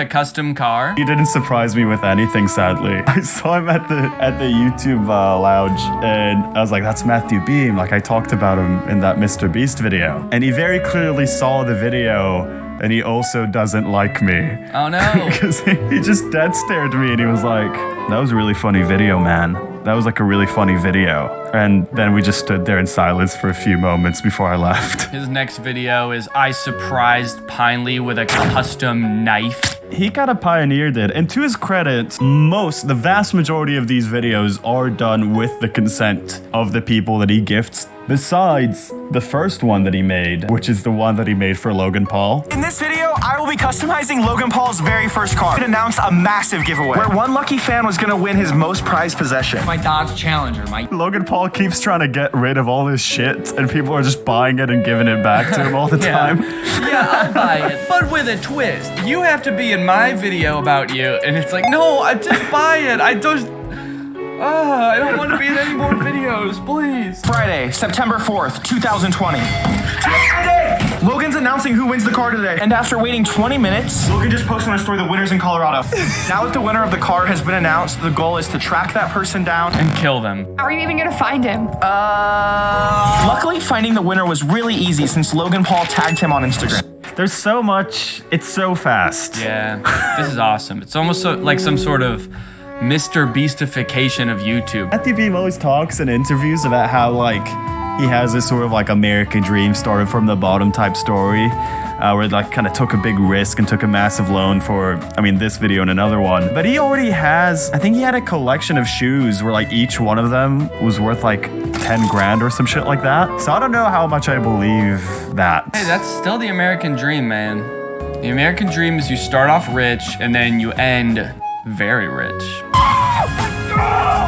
a custom car? He didn't surprise me with anything, sadly. I saw him at the YouTube lounge, and I was like, that's Matthew Beam. Like, I talked about him in that Mr. Beast video. And he very clearly saw the video, and he also doesn't like me. Oh no. Because he just dead stared at me, and he was like, that was a really funny video, man. That was like a really funny video. And then we just stood there in silence for a few moments before I left. His next video is I surprised Pinely with a custom knife. He kind of pioneered it, and to his credit, the vast majority of these videos are done with the consent of the people that he gifts. Besides the first one that he made, which is the one that he made for Logan Paul. In this video, I will be customizing Logan Paul's very first car. It announced a massive giveaway where one lucky fan was gonna win his most prized possession. My Dodge Challenger, Logan Paul keeps trying to get rid of all this shit, and people are just buying it and giving it back to him all the time. Yeah, I'll buy it, but with a twist. You have to be in my video about you, and it's like, no, I just buy it. I don't want to be in any more videos, please. Friday, September 4th, 2020. Logan's announcing who wins the car today. And after waiting 20 minutes, Logan just posted on his story the winner's in Colorado. Now that the winner of the car has been announced, the goal is to track that person down and kill them. How are you even gonna find him? Luckily, finding the winner was really easy since Logan Paul tagged him on Instagram. There's so much, it's so fast. Yeah, this is awesome. It's almost like some sort of Mr. Beastification of YouTube. Matthew Beam always talks in interviews about how, like, he has this sort of, like, American dream started from the bottom type story, where, like, kind of took a big risk and took a massive loan for, this video and another one. But he already has, I think he had a collection of shoes where, like, each one of them was worth, like, 10 grand or some shit like that. So I don't know how much I believe that. Hey, that's still the American dream, man. The American dream is you start off rich and then you end very rich.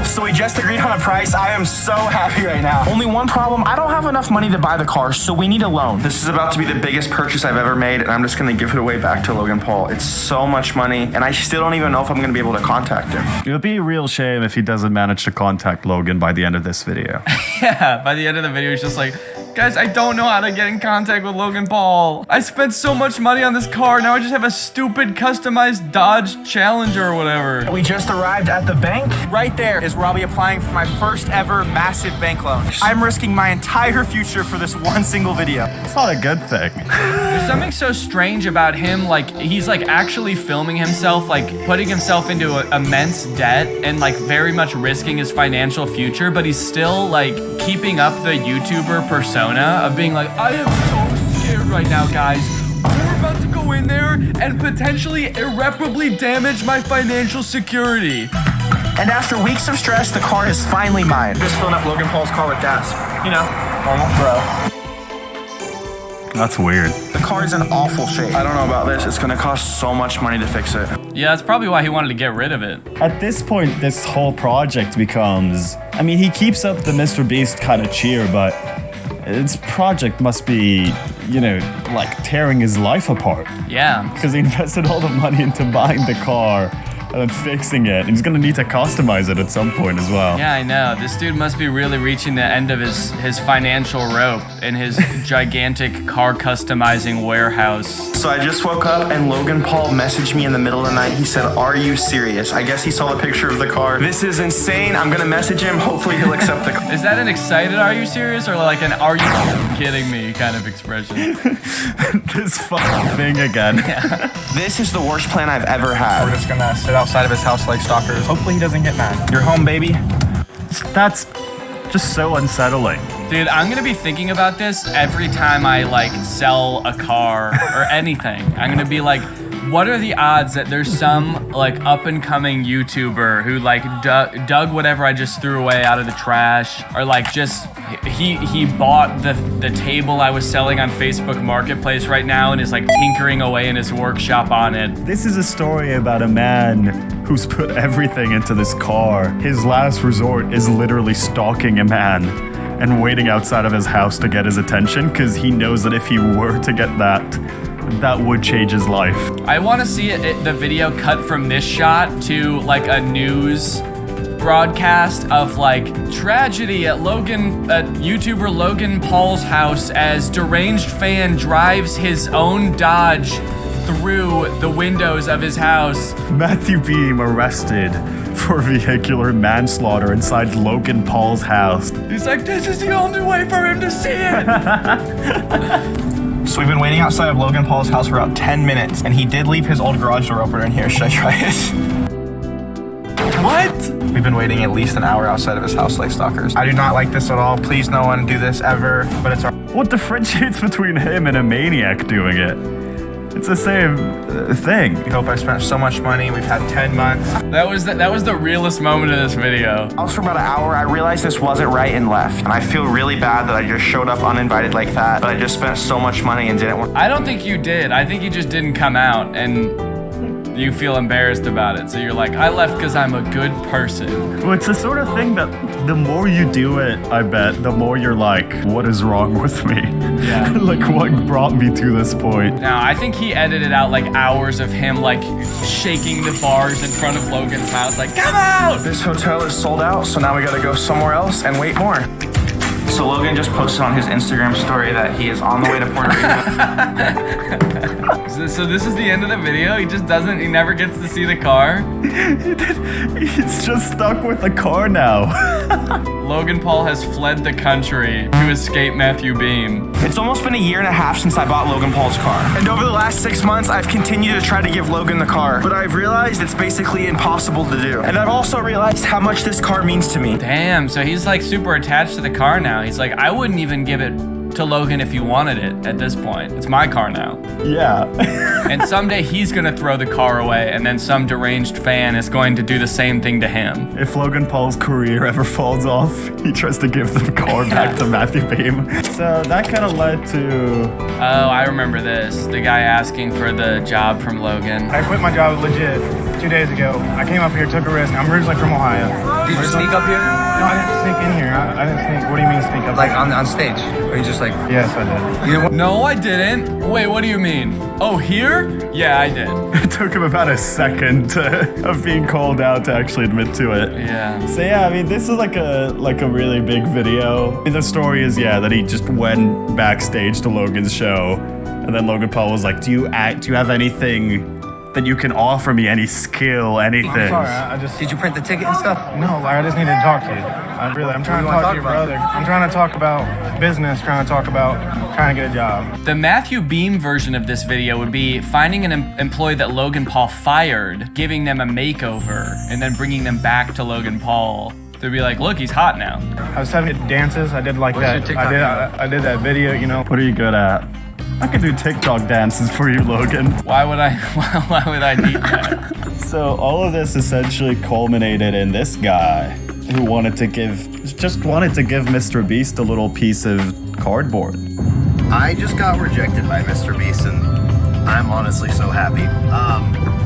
So we just agreed on a price. I am so happy right now. Only one problem, I don't have enough money to buy the car, so we need a loan. This is about to be the biggest purchase I've ever made, and I'm just gonna give it away back to Logan Paul. It's so much money, and I still don't even know if I'm gonna be able to contact him. It would be a real shame if he doesn't manage to contact Logan by the end of this video. Yeah, by the end of the video, he's just like, guys, I don't know how to get in contact with Logan Paul. I spent so much money on this car, now I just have a stupid customized Dodge Challenger or whatever. We just arrived at the bank. Right there is where I'll be applying for my first ever massive bank loan. I'm risking my entire future for this one single video. It's not a good thing. There's something so strange about him, like, he's like actually filming himself, like putting himself into immense debt and like very much risking his financial future, but he's still like keeping up the YouTuber persona of being like, I am so scared right now, guys. We're about to go in there and potentially irreparably damage my financial security. And after weeks of stress, the car is finally mine. Just filling up Logan Paul's car with gas. You know, normal, bro. That's weird. The car is in awful shape. I don't know about this. It's gonna cost so much money to fix it. Yeah, that's probably why he wanted to get rid of it. At this point, this whole project becomes, he keeps up the Mr. Beast kind of cheer, but this project must be, like tearing his life apart. Yeah. Because he invested all the money into buying the car and then fixing it. And he's gonna need to customize it at some point as well. Yeah, I know. This dude must be really reaching the end of his financial rope in his gigantic car customizing warehouse. So I just woke up and Logan Paul messaged me in the middle of the night. He said, are you serious? I guess he saw the picture of the car. This is insane. I'm gonna message him. Hopefully he'll accept the car. Is that an excited, are you serious? Or like an, are you kidding me kind of expression? This fucking thing again. Yeah. This is the worst plan I've ever had. We're just gonna sit outside of his house like stalkers. Hopefully he doesn't get mad. You're home, baby. That's just so unsettling. Dude, I'm gonna be thinking about this every time I like sell a car or anything. I'm gonna be like, what are the odds that there's some like up and coming YouTuber who like dug whatever I just threw away out of the trash, or like just he bought the table I was selling on Facebook Marketplace right now and is like tinkering away in his workshop on it. This is a story about a man who's put everything into this car. His last resort is literally stalking a man and waiting outside of his house to get his attention, because he knows that if he were to get that would change his life. I want to see the video cut from this shot to like a news broadcast of like tragedy at YouTuber Logan Paul's house as deranged fan drives his own Dodge through the windows of his house. Matthew Beam arrested for vehicular manslaughter inside Logan Paul's house. He's like, this is the only way for him to see it. So we've been waiting outside of Logan Paul's house for about 10 minutes, and he did leave his old garage door opener in here. Should I try it? What? We've been waiting at least an hour outside of his house like stalkers. I do not like this at all. Please no one do this ever, but it's our... What differentiates between him and a maniac doing it? It's the same thing. I hope I spent so much money. We've had 10 months. That was the realest moment of this video. I was for about an hour. I realized this wasn't right and left. And I feel really bad that I just showed up uninvited like that. But I just spent so much money and didn't want... I don't think you did. I think you just didn't come out and you feel embarrassed about it. So you're like, I left because I'm a good person. Well, it's the sort of thing that the more you do it, I bet, the more you're like, what is wrong with me? Yeah. Like, what brought me to this point? Now, I think he edited out like hours of him like shaking the bars in front of Logan's house, like, come out! This hotel is sold out, so now we gotta go somewhere else and wait more. So Logan just posted on his Instagram story that he is on the way to Puerto Rico. So this is the end of the video? He never gets to see the car? He's just stuck with the car now. Logan Paul has fled the country to escape Matthew Beam. It's almost been a year and a half since I bought Logan Paul's car. And over the last 6 months, I've continued to try to give Logan the car. But I've realized it's basically impossible to do. And I've also realized how much this car means to me. Damn, so he's like super attached to the car now. He's like, I wouldn't even give it to Logan if you wanted it at this point. It's my car now. Yeah. And someday he's gonna throw the car away and then some deranged fan is going to do the same thing to him. If Logan Paul's career ever falls off, he tries to give the car back to Matthew Beam. So that kind of led to... Oh, I remember this. The guy asking for the job from Logan. I quit my job legit 2 days ago. I came up here, took a risk. I'm originally from Ohio. Did you sneak up here? No, I didn't sneak in here. I didn't sneak. What do you mean sneak up? Like on stage? Or you just like... Yes, I did. You didn't... No, I didn't. Wait, what do you mean? Oh, here? Yeah, I did. It took him about a second of being called out to actually admit to it. Yeah. So yeah, I mean, this is like a really big video. The story is, yeah, that he just went backstage to Logan's show, and then Logan Paul was like, do you have anything that you can offer me, any skill, anything? I'm sorry, I just... Did you print the ticket and stuff? No, like, I just needed to talk to you. I'm trying to talk to your brother. I'm trying to talk about business, trying to get a job. The Matthew Beam version of this video would be finding an employee that Logan Paul fired, giving them a makeover, and then bringing them back to Logan Paul. They'd be like, look, he's hot now. I was having dances. I did like that. I did that video, you know. What are you good at? I could do TikTok dances for you, Logan. Why would I need that? So all of this essentially culminated in this guy who just wanted to give Mr. Beast a little piece of cardboard. I just got rejected by Mr. Beast, and I'm honestly so happy.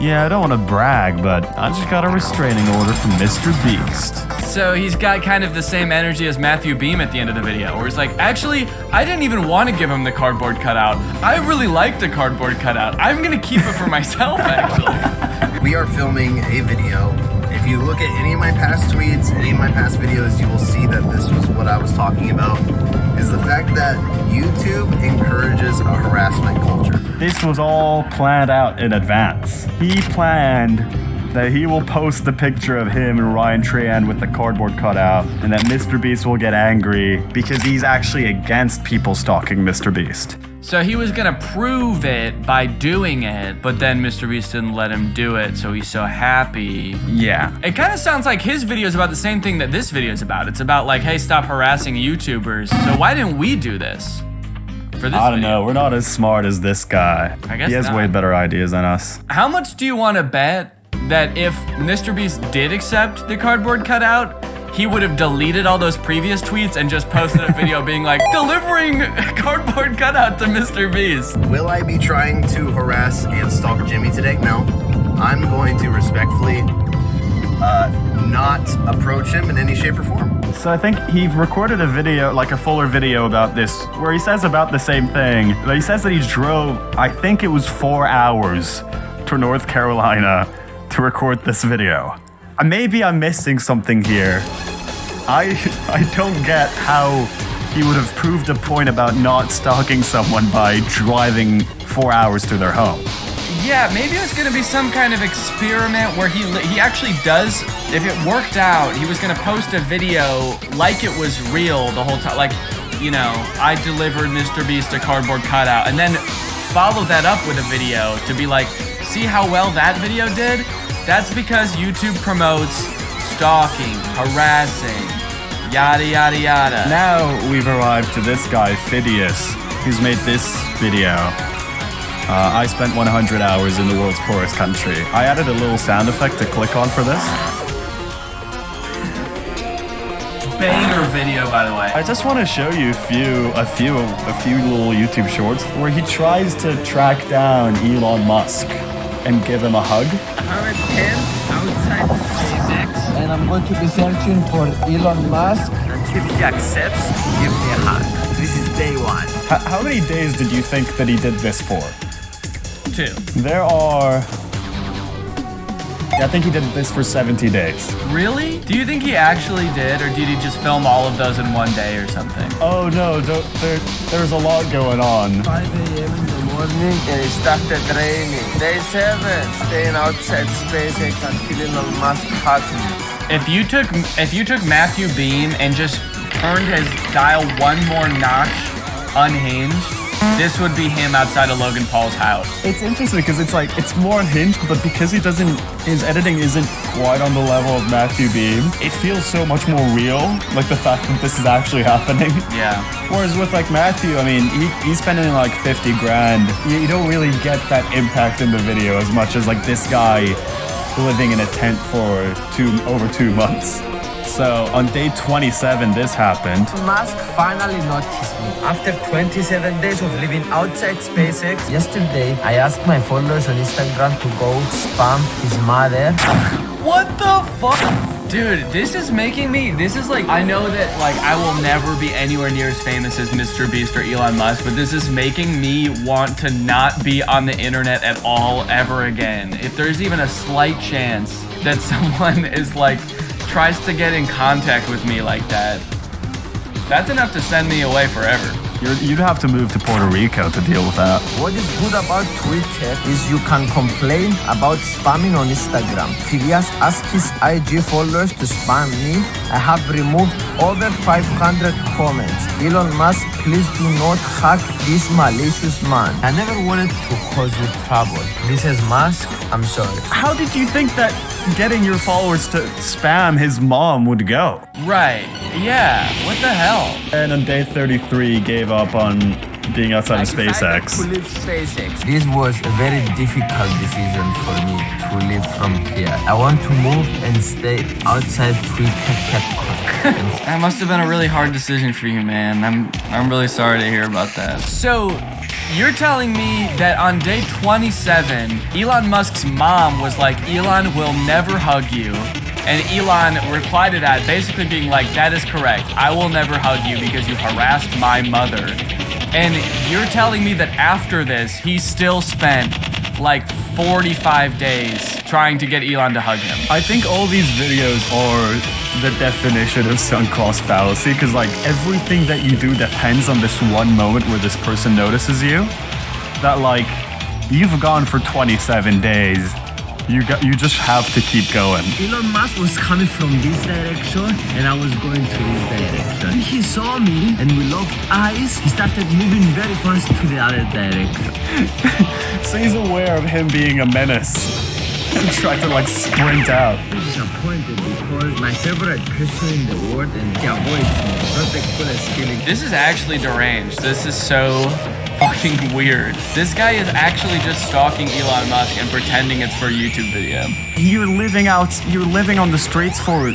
Yeah, I don't want to brag, but I just got a restraining order from Mr. Beast. So he's got kind of the same energy as Matthew Beam at the end of the video, where he's like, actually, I didn't even want to give him the cardboard cutout. I really like the cardboard cutout. I'm gonna keep it for myself, actually. We are filming a video. If you look at any of my past tweets, any of my past videos, you will see that this was what I was talking about, is the fact that YouTube encourages a harassment culture. This was all planned out in advance. He planned that he will post the picture of him and Ryan Tran with the cardboard cutout, and that Mr. Beast will get angry because he's actually against people stalking Mr. Beast. So he was gonna prove it by doing it, but then Mr. Beast didn't let him do it, so he's so happy. Yeah. It kind of sounds like his video is about the same thing that this video is about. It's about like, hey, stop harassing YouTubers. So why didn't we do this? For this I don't video? know. We're not as smart as this guy. I guess he has not. way better ideas than us. How much do you want to bet that if Mr. Beast did accept the cardboard cutout, he would have deleted all those previous tweets and just posted a video being like, delivering cardboard cutout to Mr. Beast? Will I be trying to harass and stalk Jimmy today? No. I'm going to respectfully not approach him in any shape or form. So I think he recorded a video, like a fuller video about this, where he says about the same thing. But he says that he drove, I think it was 4 hours to North Carolina to record this video. Maybe I'm missing something here. I don't get how he would have proved a point about not stalking someone by driving 4 hours to their home. Yeah, maybe it's gonna be some kind of experiment where he actually does. If it worked out, he was gonna post a video like it was real the whole time. Like, you know, I delivered Mr. Beast a cardboard cutout, and then follow that up with a video to be like, see how well that video did? That's because YouTube promotes stalking, harassing, yada yada yada. Now we've arrived to this guy, Phidias, who's made this video. I spent 100 hours in the world's poorest country. I added a little sound effect to click on for this. Banger video, by the way. I just want to show you a few little YouTube shorts where he tries to track down Elon Musk and give him a hug. I'm at 10 outside SpaceX, and I'm going to be searching for Elon Musk. Until he accepts, give me a hug. This is day one. How many days did you think that he did this for? 2. There are... Yeah, I think he did this for 70 days. Really? Do you think he actually did, or did he just film all of those in one day or something? Oh no, there's a lot going on. 5 a.m. in the morning, and it started raining. Day 7, staying outside SpaceX until Elon Musk hugs me. If you took Matthew Beam and just turned his dial one more notch unhinged, this would be him outside of Logan Paul's house. It's interesting because it's more unhinged, but because his editing isn't quite on the level of Matthew Beam, it feels so much more real, like the fact that this is actually happening. Yeah. Whereas with like Matthew, I mean, he's spending like 50 grand. You don't really get that impact in the video as much as like this guy living in a tent for over 2 months. So on day 27, this happened. Musk finally noticed me. After 27 days of living outside SpaceX, yesterday I asked my followers on Instagram to go spam his mother. What the fuck? Dude, this is like, I know that like I will never be anywhere near as famous as Mr. Beast or Elon Musk, but this is making me want to not be on the internet at all ever again. If there's even a slight chance that someone is like, tries to get in contact with me like that, that's enough to send me away forever. You'd have to move to Puerto Rico to deal with that. What is good about Twitter is you can complain about spamming on Instagram. Phidias asked his IG followers to spam me. I have removed over 500 comments. Elon Musk, please do not hack this malicious man. I never wanted to cause you trouble. This is Musk, I'm sorry. How did you think that getting your followers to spam his mom would go? Right, yeah, what the hell? And on day 33, he gave up on being outside of SpaceX. To leave SpaceX. This was a very difficult decision for me to leave from here. I want to move and stay outside Twitter headquarters. That must have been a really hard decision for you, man. I'm really sorry to hear about that. So, you're telling me that on day 27, Elon Musk's mom was like, Elon will never hug you. And Elon replied to that basically being like, that is correct. I will never hug you because you harassed my mother. And you're telling me that after this, he still spent like 45 days trying to get Elon to hug him. I think all these videos are the definition of sunk cost fallacy, because like everything that you do depends on this one moment where this person notices you. That like, you've gone for 27 days. You just have to keep going. Elon Musk was coming from this direction and I was going to this direction. He saw me and we locked eyes. He started moving very fast to the other direction. So he's aware of him being a menace and trying to like sprint out. I'm disappointed because my favorite person in the world and he avoids me. Not the coolest feeling. This is actually deranged. This is so fucking weird. This guy is actually just stalking Elon Musk and pretending it's for a YouTube video. You're living on the streets for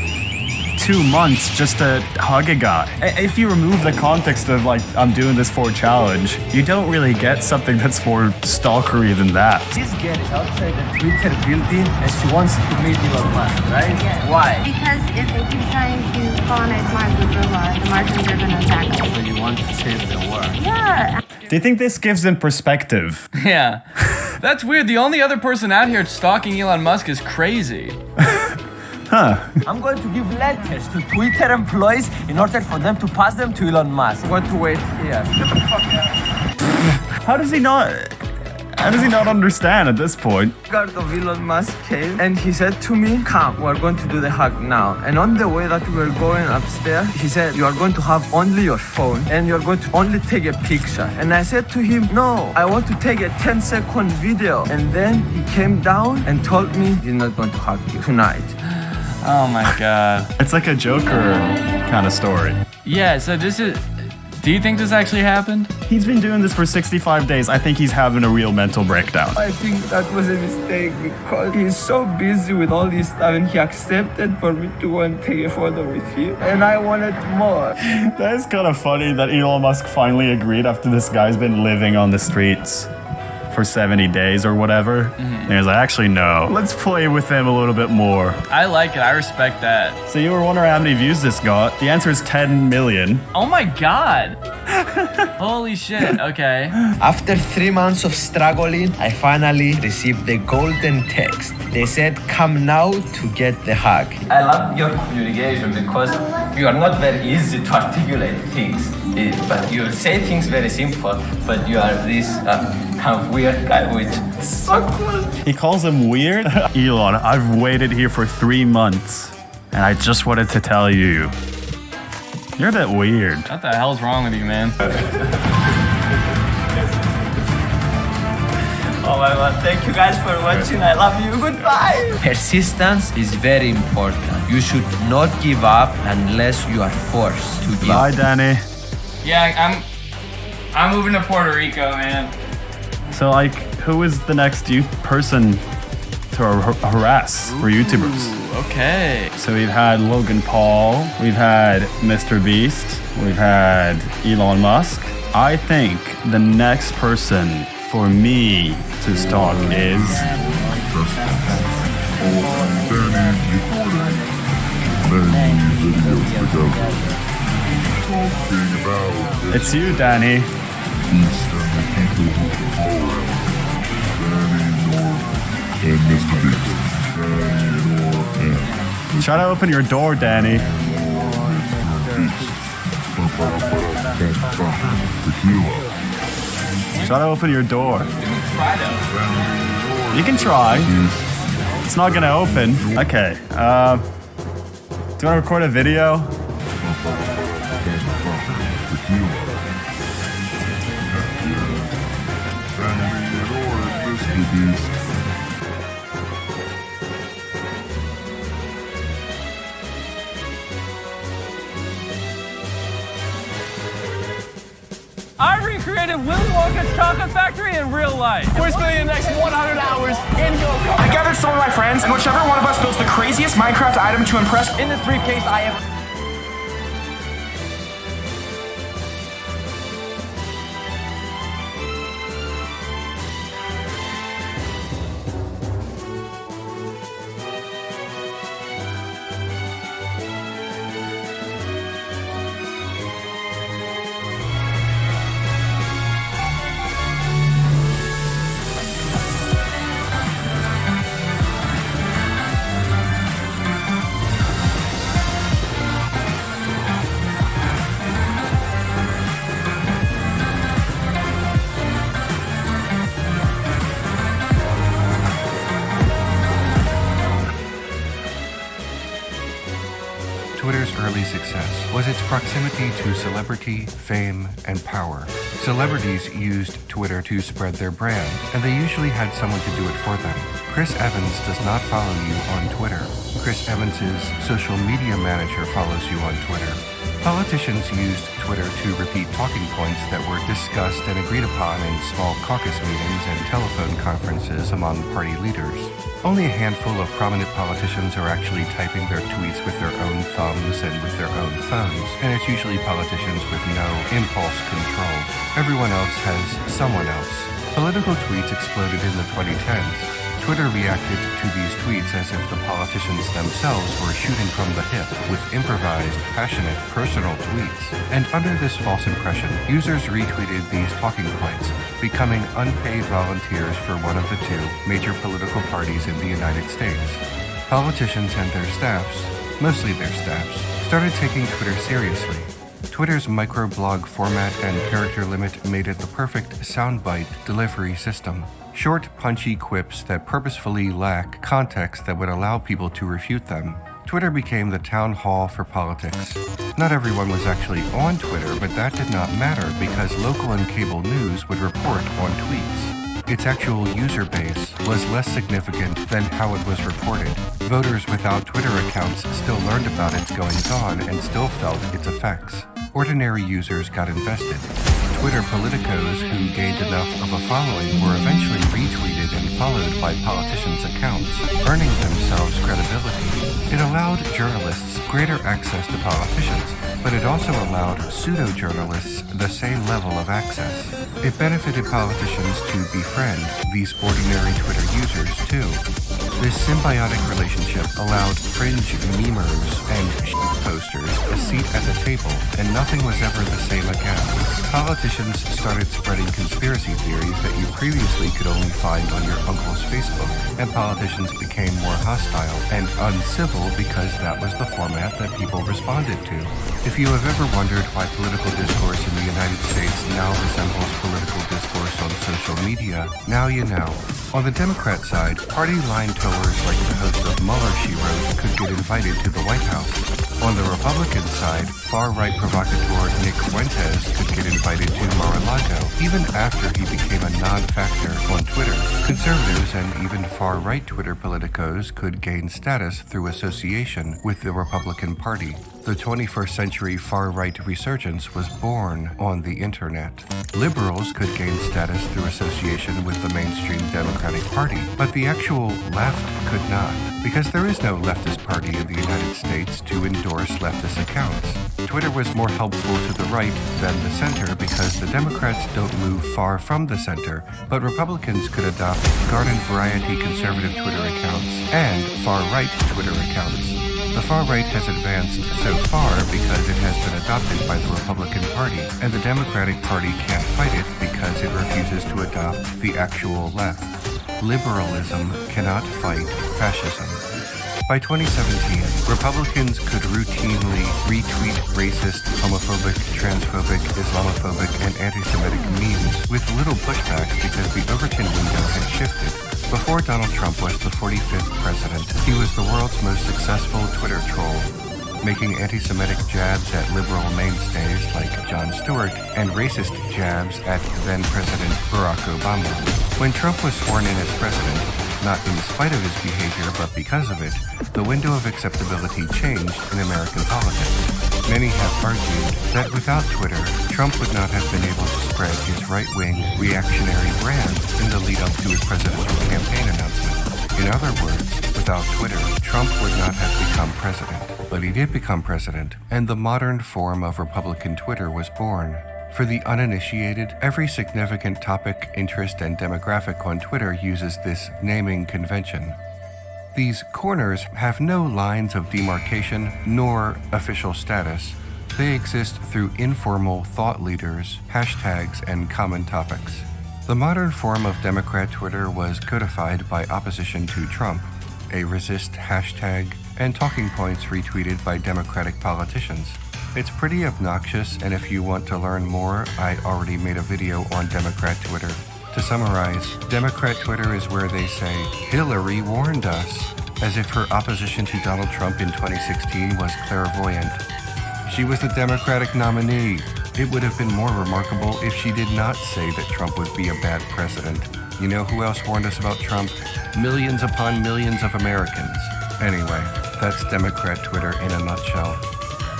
2 months just to hug a guy. If you remove the context of like, I'm doing this for a challenge, you don't really get something that's more stalkery than that. This girl is outside the Twitter building and she wants to meet Elon Musk, right? Yes. Why? Because if they keep trying to colonize Mars with robots, the Martians are going to attack us. So you want to save the world? Yeah. Do you think this gives them perspective? Yeah. That's weird. The only other person out here stalking Elon Musk is crazy. I'm going to give letters to Twitter employees in order for them to pass them to Elon Musk. I'm going to wait here. How does he not... How does he not understand at this point? Guard of Elon Musk came and he said to me, come, we're going to do the hug now. And on the way that we were going upstairs, he said, you are going to have only your phone and you're going to only take a picture. And I said to him, no, I want to take a 10-second video. And then he came down and told me he's not going to hug you tonight. Oh my god. It's like a Joker kind of story. Yeah, so this is... Do you think this actually happened? He's been doing this for 65 days. I think he's having a real mental breakdown. I think that was a mistake because he's so busy with all this stuff and he accepted for me to go and take a photo with him. And I wanted more. That is kind of funny that Elon Musk finally agreed after this guy's been living on the streets for 70 days or whatever. And he's like, actually, no. Let's play with him a little bit more. I like it. I respect that. So you were wondering how many views this got. The answer is 10 million. Oh my god. Holy shit. Okay. After 3 months of struggling, I finally received the golden text. They said, come now to get the hug. I love your communication because you are not very easy to articulate things. But you say things very simple, but you are this kind of weird guy, which is so cool. He calls him weird? Elon, I've waited here for 3 months, and I just wanted to tell you, you're a bit weird. What the hell's wrong with you, man? Oh my god, thank you guys for watching. I love you. Goodbye. Persistence is very important. You should not give up unless you are forced to give up. Bye, Danny. Yeah, I'm moving to Puerto Rico, man. So, like, who is the next person to harass for YouTubers? Ooh, okay. So we've had Logan Paul, we've had Mr. Beast, we've had Elon Musk. I think the next person for me to stalk is... It's you, Danny. Try to open your door, Danny. Try to open your door. You can try. It's not gonna open. Okay. Do you wanna record a video? I recreated Willy Wonka's chocolate factory in real life. We're spending the next 100 hours in Go-Kart. I gathered some of my friends, and whichever one of us builds the craziest Minecraft item to impress. In this briefcase, I have... Twitter's early success was its proximity to celebrity, fame, and power. Celebrities used Twitter to spread their brand, and they usually had someone to do it for them. Chris Evans does not follow you on Twitter. Chris Evans's social media manager follows you on Twitter. Politicians used Twitter to repeat talking points that were discussed and agreed upon in small caucus meetings and telephone conferences among party leaders. Only a handful of prominent politicians are actually typing their tweets with their own thumbs and with their own phones, and it's usually politicians with no impulse control. Everyone else has someone else. Political tweets exploded in the 2010s. Twitter reacted to these tweets as if the politicians themselves were shooting from the hip with improvised, passionate, personal tweets. And under this false impression, users retweeted these talking points, becoming unpaid volunteers for one of the two major political parties in the United States. Politicians and their staffs, mostly their staffs, started taking Twitter seriously. Twitter's microblog format and character limit made it the perfect soundbite delivery system. Short, punchy quips that purposefully lack context that would allow people to refute them. Twitter became the town hall for politics. Not everyone was actually on Twitter, but that did not matter because local and cable news would report on tweets. Its actual user base was less significant than how it was reported. Voters without Twitter accounts still learned about its goings-on and still felt its effects. Ordinary users got invested. Twitter politicos who gained enough of a following were eventually retweeted and followed by politicians' accounts, earning themselves credibility. It allowed journalists greater access to politicians, but it also allowed pseudo-journalists the same level of access. It benefited politicians to befriend these ordinary Twitter users too. This symbiotic relationship allowed fringe memers and posters a seat at the table, and nothing was ever the same again. Politicians started spreading conspiracy theories that you previously could only find on your uncle's Facebook, and politicians became more hostile and uncivil because that was the format that people responded to. If you have ever wondered why political discourse in the United States now resembles political discourse on social media, now you know. On the Democrat side, party line towers like the host of Mueller, She Wrote could get invited to the White House. On the Republican side, far-right provocateur Nick Fuentes could get invited to Mar-a-Lago, even after he became a non-factor on Twitter. Conservatives and even far-right Twitter politicos could gain status through association with the Republican Party. The 21st century far-right resurgence was born on the internet. Liberals could gain status through association with the mainstream Democratic Party, but the actual left could not, because there is no leftist party in the United States to endorse leftist accounts. Twitter was more helpful to the right than the center because the Democrats don't move far from the center, but Republicans could adopt garden variety conservative Twitter accounts and far-right Twitter accounts. The far right has advanced so far because it has been adopted by the Republican Party, and the Democratic Party can't fight it because it refuses to adopt the actual left. Liberalism cannot fight fascism. By 2017, Republicans could routinely retweet racist, homophobic, transphobic, Islamophobic, and anti-Semitic memes with little pushback because the Overton window had shifted. Before Donald Trump was the 45th president, he was the world's most successful Twitter troll, making anti-Semitic jabs at liberal mainstays like Jon Stewart and racist jabs at then-President Barack Obama. When Trump was sworn in as president, not in spite of his behavior but because of it, the window of acceptability changed in American politics. Many have argued that without Twitter, Trump would not have been able to spread his right-wing, reactionary brand in the lead-up to his presidential campaign announcement. In other words, without Twitter, Trump would not have become president. But he did become president, and the modern form of Republican Twitter was born. For the uninitiated, every significant topic, interest, and demographic on Twitter uses this naming convention. These corners have no lines of demarcation nor official status. They exist through informal thought leaders, hashtags, and common topics. The modern form of Democrat Twitter was codified by opposition to Trump, a resist hashtag, and talking points retweeted by Democratic politicians. It's pretty obnoxious, and if you want to learn more, I already made a video on Democrat Twitter. To summarize, Democrat Twitter is where they say, Hillary warned us, as if her opposition to Donald Trump in 2016 was clairvoyant. She was the Democratic nominee. It would have been more remarkable if she did not say that Trump would be a bad president. You know who else warned us about Trump? Millions upon millions of Americans. Anyway, that's Democrat Twitter in a nutshell.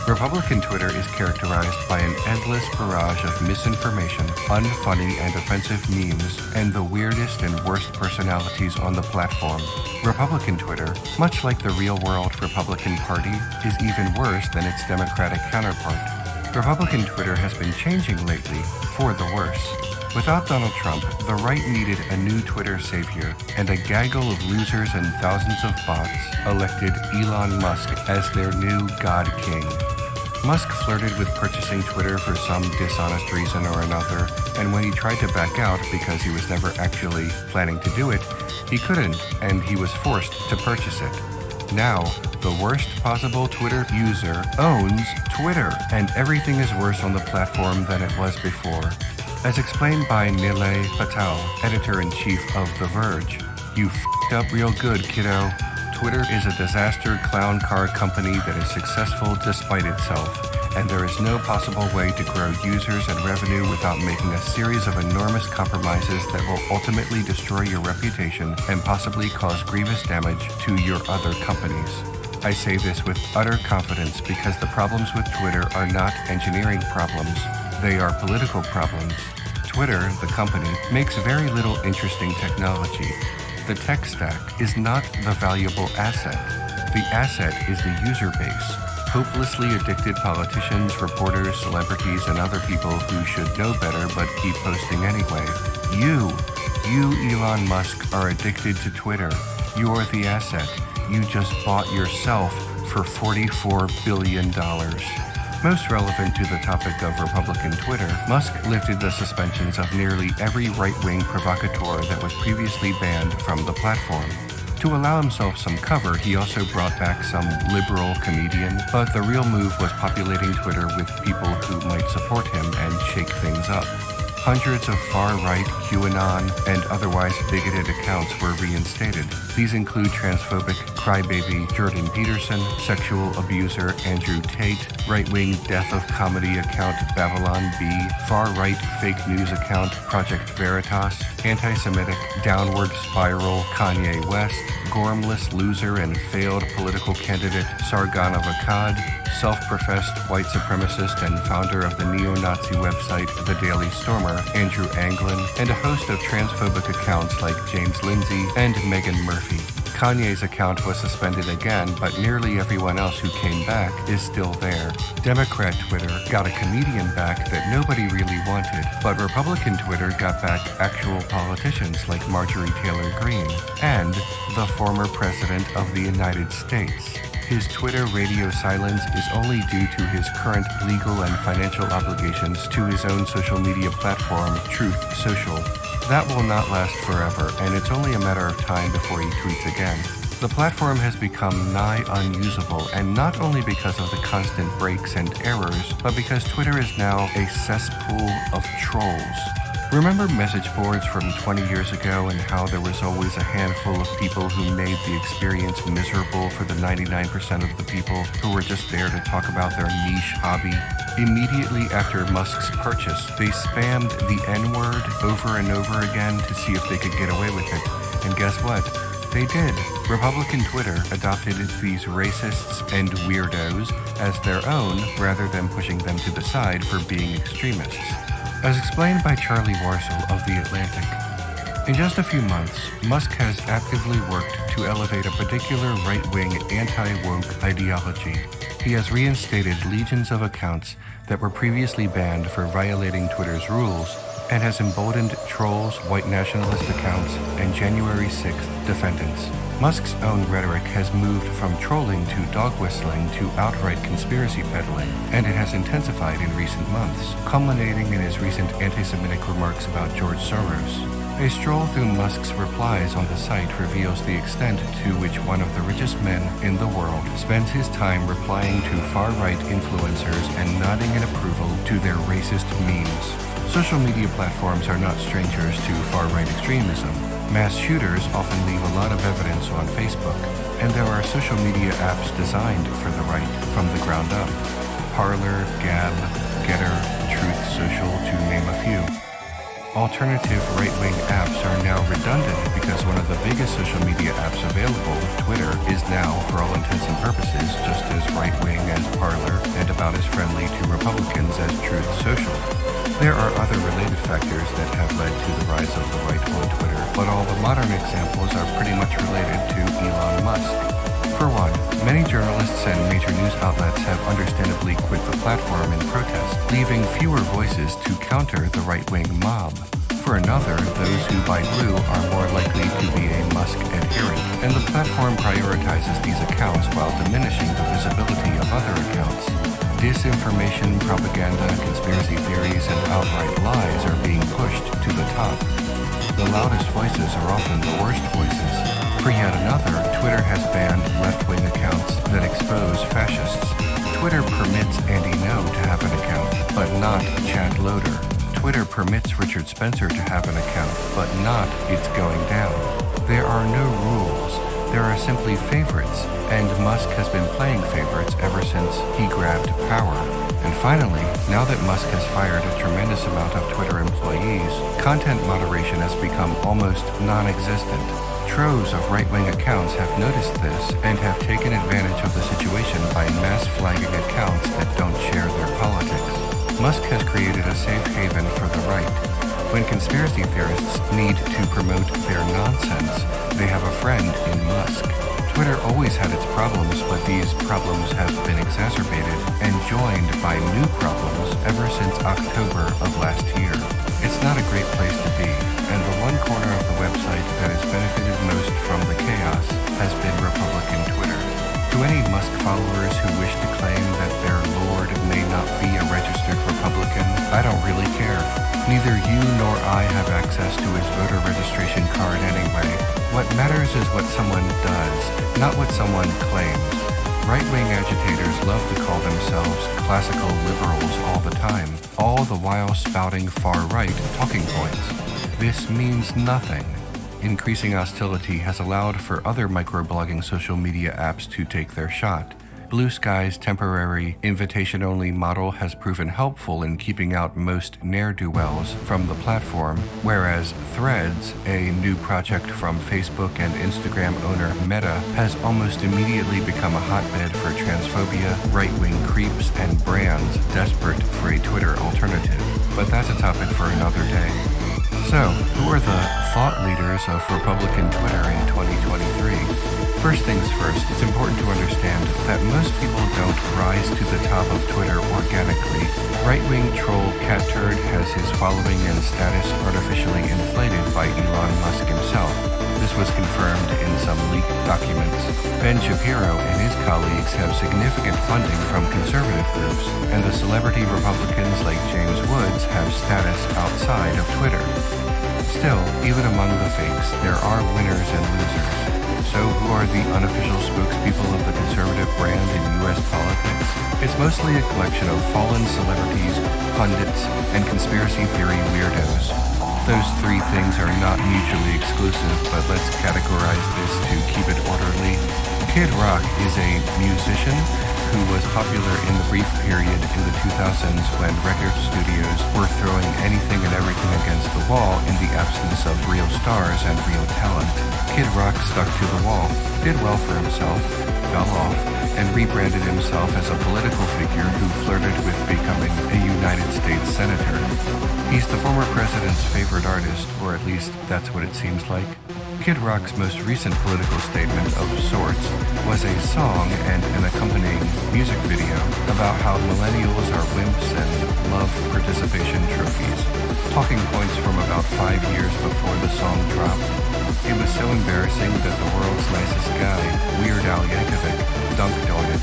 Republican Twitter is characterized by an endless barrage of misinformation, unfunny and offensive memes, and the weirdest and worst personalities on the platform. Republican Twitter, much like the real-world Republican Party, is even worse than its Democratic counterpart. Republican Twitter has been changing lately, for the worse. Without Donald Trump, the right needed a new Twitter savior, and a gaggle of losers and thousands of bots elected Elon Musk as their new God King. Musk flirted with purchasing Twitter for some dishonest reason or another, and when he tried to back out because he was never actually planning to do it, he couldn't, and he was forced to purchase it. Now, the worst possible Twitter user owns Twitter, and everything is worse on the platform than it was before. As explained by Nilay Patel, editor-in-chief of The Verge, "You f***ed up real good, kiddo. Twitter is a disaster clown car company that is successful despite itself, and there is no possible way to grow users and revenue without making a series of enormous compromises that will ultimately destroy your reputation and possibly cause grievous damage to your other companies. I say this with utter confidence because the problems with Twitter are not engineering problems. They are political problems. Twitter, the company, makes very little interesting technology. The tech stack is not the valuable asset. The asset is the user base. Hopelessly addicted politicians, reporters, celebrities, and other people who should know better but keep posting anyway. You, Elon Musk, are addicted to Twitter. You're the asset. You just bought yourself for $44 billion. Most relevant to the topic of Republican Twitter, Musk lifted the suspensions of nearly every right-wing provocateur that was previously banned from the platform. To allow himself some cover, he also brought back some liberal comedian, but the real move was populating Twitter with people who might support him and shake things up. Hundreds of far-right, QAnon, and otherwise bigoted accounts were reinstated. These include transphobic crybaby Jordan Peterson, sexual abuser Andrew Tate, right-wing death of comedy account Babylon B, far-right fake news account Project Veritas, anti-Semitic downward spiral Kanye West, gormless loser and failed political candidate Sargon of Akkad, self-professed white supremacist and founder of the neo-Nazi website The Daily Stormer, Andrew Anglin, and a host of transphobic accounts like James Lindsay and Meghan Murphy. Kanye's account was suspended again, but nearly everyone else who came back is still there. Democrat Twitter got a comedian back that nobody really wanted, but Republican Twitter got back actual politicians like Marjorie Taylor Greene and the former President of the United States. His Twitter radio silence is only due to his current legal and financial obligations to his own social media platform, Truth Social. That will not last forever, and it's only a matter of time before he tweets again. The platform has become nigh unusable, and not only because of the constant breaks and errors, but because Twitter is now a cesspool of trolls. Remember message boards from 20 years ago and how there was always a handful of people who made the experience miserable for the 99% of the people who were just there to talk about their niche hobby? Immediately after Musk's purchase, they spammed the N-word over and over again to see if they could get away with it. And guess what? They did. Republican Twitter adopted these racists and weirdos as their own rather than pushing them to the side for being extremists. As explained by Charlie Warsaw of The Atlantic, in just a few months, Musk has actively worked to elevate a particular right-wing anti-woke ideology. He has reinstated legions of accounts that were previously banned for violating Twitter's rules and has emboldened trolls, white nationalist accounts, and January 6th defendants. Musk's own rhetoric has moved from trolling to dog whistling to outright conspiracy peddling, and it has intensified in recent months, culminating in his recent anti-Semitic remarks about George Soros. A stroll through Musk's replies on the site reveals the extent to which one of the richest men in the world spends his time replying to far-right influencers and nodding in approval to their racist memes. Social media platforms are not strangers to far-right extremism. Mass shooters often leave a lot of evidence on Facebook, and there are social media apps designed for the right from the ground up. Parler, Gab, Getter, Truth Social, to name a few. Alternative right-wing apps are now redundant because one of the biggest social media apps available, Twitter, is now, for all intents and purposes, just as right-wing as Parler and about as friendly to Republicans as Truth Social. There are other related factors that have led to the rise of the right on Twitter, but all the modern examples are pretty much related to Elon Musk. For one, many journalists and major news outlets have understandably quit the platform in protest, leaving fewer voices to counter the right-wing mob. For another, those who buy glue are more likely to be a Musk adherent, and the platform prioritizes these accounts while diminishing the visibility of other accounts. Disinformation, propaganda, conspiracy theories, and outright lies are being pushed to the top. The loudest voices are often the worst voices. For yet another, Twitter has banned left-wing accounts that expose fascists. Twitter permits Andy No to have an account, but not Chad Loader. Twitter permits Richard Spencer to have an account, but not it's going down. There are no rules. There are simply favorites, and Musk has been playing favorites ever since he grabbed power. And finally, now that Musk has fired a tremendous amount of Twitter employees, content moderation has become almost non-existent. Troves of right-wing accounts have noticed this and have taken advantage of the situation by mass flagging accounts that don't share their politics. Musk has created a safe haven for the right. When conspiracy theorists need to promote their nonsense, they have a friend in Musk. Twitter always had its problems, but these problems have been exacerbated and joined by new problems ever since October of last year. It's not a great place to be, and the one corner of the website that has benefited most from the chaos has been Republican Twitter. To any Musk followers who wish to claim that their lord may not be a registered Republican, I don't really care. Neither you nor I have access to his voter registration card anyway. What matters is what someone does, not what someone claims. Right-wing agitators love to call themselves classical liberals all the time, all the while spouting far-right talking points. This means nothing. Increasing hostility has allowed for other microblogging social media apps to take their shot. Blue Sky's temporary invitation-only model has proven helpful in keeping out most ne'er-do-wells from the platform, whereas Threads, a new project from Facebook and Instagram owner Meta, has almost immediately become a hotbed for transphobia, right-wing creeps, and brands desperate for a Twitter alternative. But that's a topic for another day. So, who are the thought leaders of Republican Twitter in 2023? First things first, it's important to understand that most people don't rise to the top of Twitter organically. Right-wing troll Cat Turd has his following and status artificially inflated by Elon Musk himself. This was confirmed in some leaked documents. Ben Shapiro and his colleagues have significant funding from conservative groups, and the celebrity Republicans like James Woods have status outside of Twitter. Still, even among the fakes, there are winners and losers. So who are the unofficial spokespeople of the conservative brand in U.S. politics? It's mostly a collection of fallen celebrities, pundits, and conspiracy theory weirdos. Those three things are not mutually exclusive, but let's categorize this to keep it orderly. Kid Rock is a musician who was popular in the brief period in the 2000s when record studios were throwing anything and everything against the wall in the absence of real stars and real talent. Kid Rock stuck to the wall, did well for himself, fell off, and rebranded himself as a political figure who flirted with becoming a United States Senator. He's the former president's favorite artist, or at least that's what it seems like. Kid Rock's most recent political statement of sorts was a song and an accompanying music video about how millennials are wimps and love participation trophies. Talking points from about 5 years before the song dropped. It was so embarrassing that the world's nicest guy, Weird Al Yankovic, dunked on it.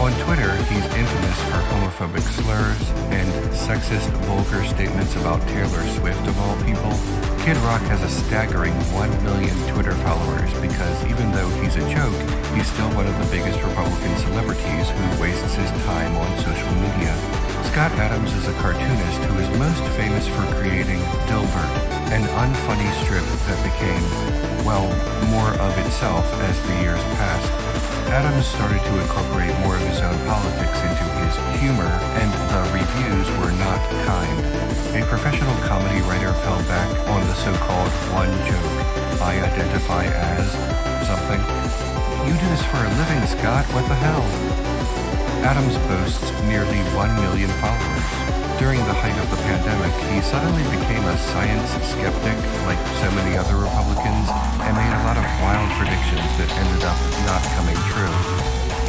On Twitter, he's infamous for homophobic slurs and sexist, vulgar statements about Taylor Swift of all people. Kid Rock has a staggering 1 million Twitter followers because even though he's a joke, he's still one of the biggest Republican celebrities who wastes his time on social media. Scott Adams is a cartoonist who is most famous for creating Dilbert, an unfunny strip that became, well, more of itself as the years passed. Adams started to incorporate more of his own politics into his humor, and the reviews were not kind. A professional comedy writer fell back on the so-called one joke. I identify as something. You do this for a living, Scott. What the hell? Adams boasts nearly 1 million followers. During the height of the pandemic, he suddenly became a science skeptic, like so many other Republicans, and made a lot of wild predictions that ended up not coming true.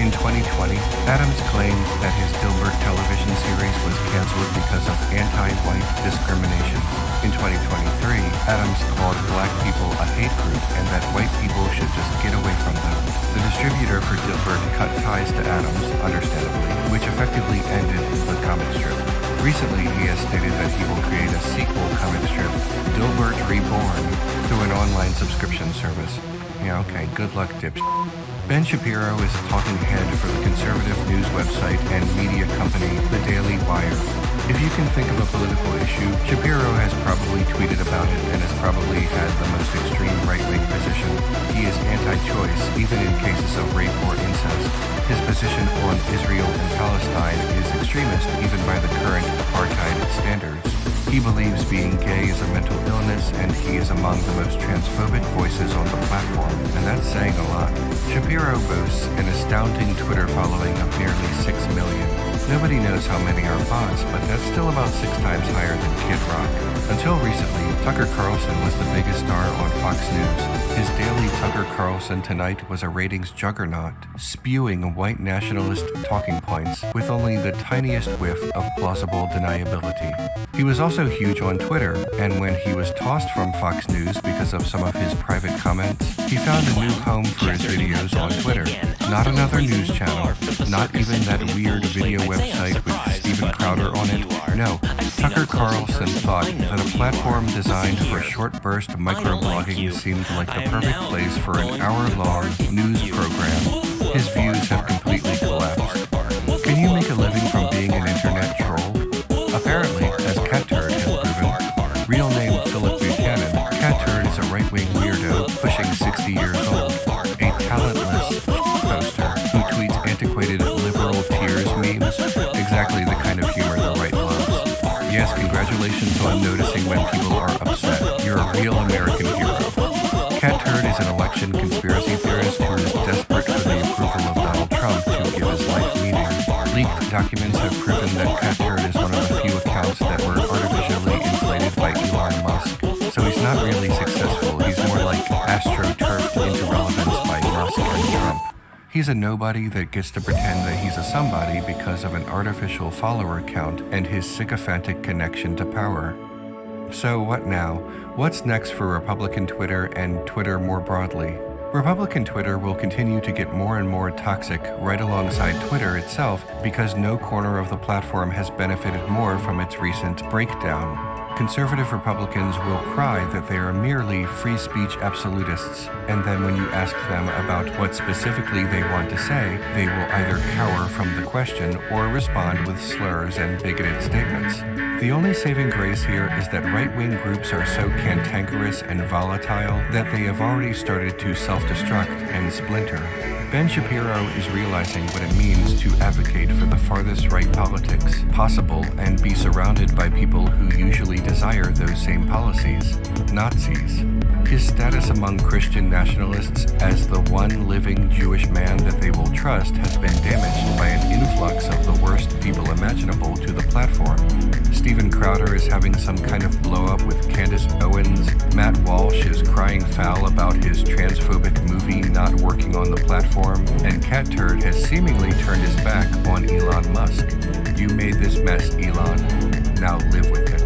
In 2020, Adams claimed that his Dilbert television series was canceled because of anti-white discrimination. In 2023, Adams called black people a hate group and that white people should just get away from them. The distributor for Dilbert cut ties to Adams, understandably, which effectively ended the comic strip. Recently, he has stated that he will create a sequel comic strip, Dilbert Reborn, through an online subscription service. Yeah, okay, good luck, dipshit. Ben Shapiro is a talking head for the conservative news website and media company The Daily Wire. If you can think of a political issue, Shapiro has probably tweeted about it and has probably had the most extreme right-wing position. He is anti-choice, even in cases of rape or incest. His position on Israel and Palestine is extremist, even by the current apartheid standards. He believes being gay is a mental illness, and he is among the most transphobic voices on the platform, and that's saying a lot. Shapiro boasts an astounding Twitter following of nearly 6 million. Nobody knows how many are bots, but that's still about 6 times higher than Kid Rock. Until recently, Tucker Carlson was the biggest star on Fox News. His daily Tucker Carlson Tonight was a ratings juggernaut, spewing white nationalist talking points with only the tiniest whiff of plausible deniability. He was also huge on Twitter, and when he was tossed from Fox News because of some of his private comments, he found a new home for his videos on Twitter. Not another news channel, not even that weird video website with Steven Crowder on it. No, Tucker Carlson thought that a platform designed for short-burst microblogging seemed like the perfect place for an hour-long news program. His views have completely collapsed. Can you make a living from being an internet troll? Apparently, as Cat Turd has proven. Real name Philip Buchanan, Cat Turd is a right-wing weirdo pushing 60 years old, a talentless poster who tweets antiquated liberal tears memes, exactly the kind of humor the right loves. Yes, congratulations on noticing when people are upset. You're a real American hero. Cat Turd is an election conspiracy theorist who is desperate for the approval of Donald Trump to give his life meaning. Leaked documents have proven that Cat Turd is one of the few accounts that were artificially inflated by Elon Musk. So he's not really successful. He's more like astroturfed into relevance by Musk and Trump. He's a nobody that gets to pretend that he's a somebody because of an artificial follower count and his sycophantic connection to power. So what now? What's next for Republican Twitter and Twitter more broadly? Republican Twitter will continue to get more and more toxic right alongside Twitter itself because no corner of the platform has benefited more from its recent breakdown. Conservative Republicans will cry that they are merely free speech absolutists, and then when you ask them about what specifically they want to say, they will either cower from the question or respond with slurs and bigoted statements. The only saving grace here is that right-wing groups are so cantankerous and volatile that they have already started to self-destruct and splinter. Ben Shapiro is realizing what it means to advocate for the farthest right politics possible and be surrounded by people who usually desire those same policies, Nazis. His status among Christian nationalists as the one living Jewish man that they will trust has been damaged by an influx of the worst people imaginable to the platform. Steven Crowder is having some kind of blow-up with Candace Owens. Matt Walsh is crying foul about his transphobic movie not working on the platform. And Cat Turd has seemingly turned his back on Elon Musk. You made this mess, Elon. Now live with it.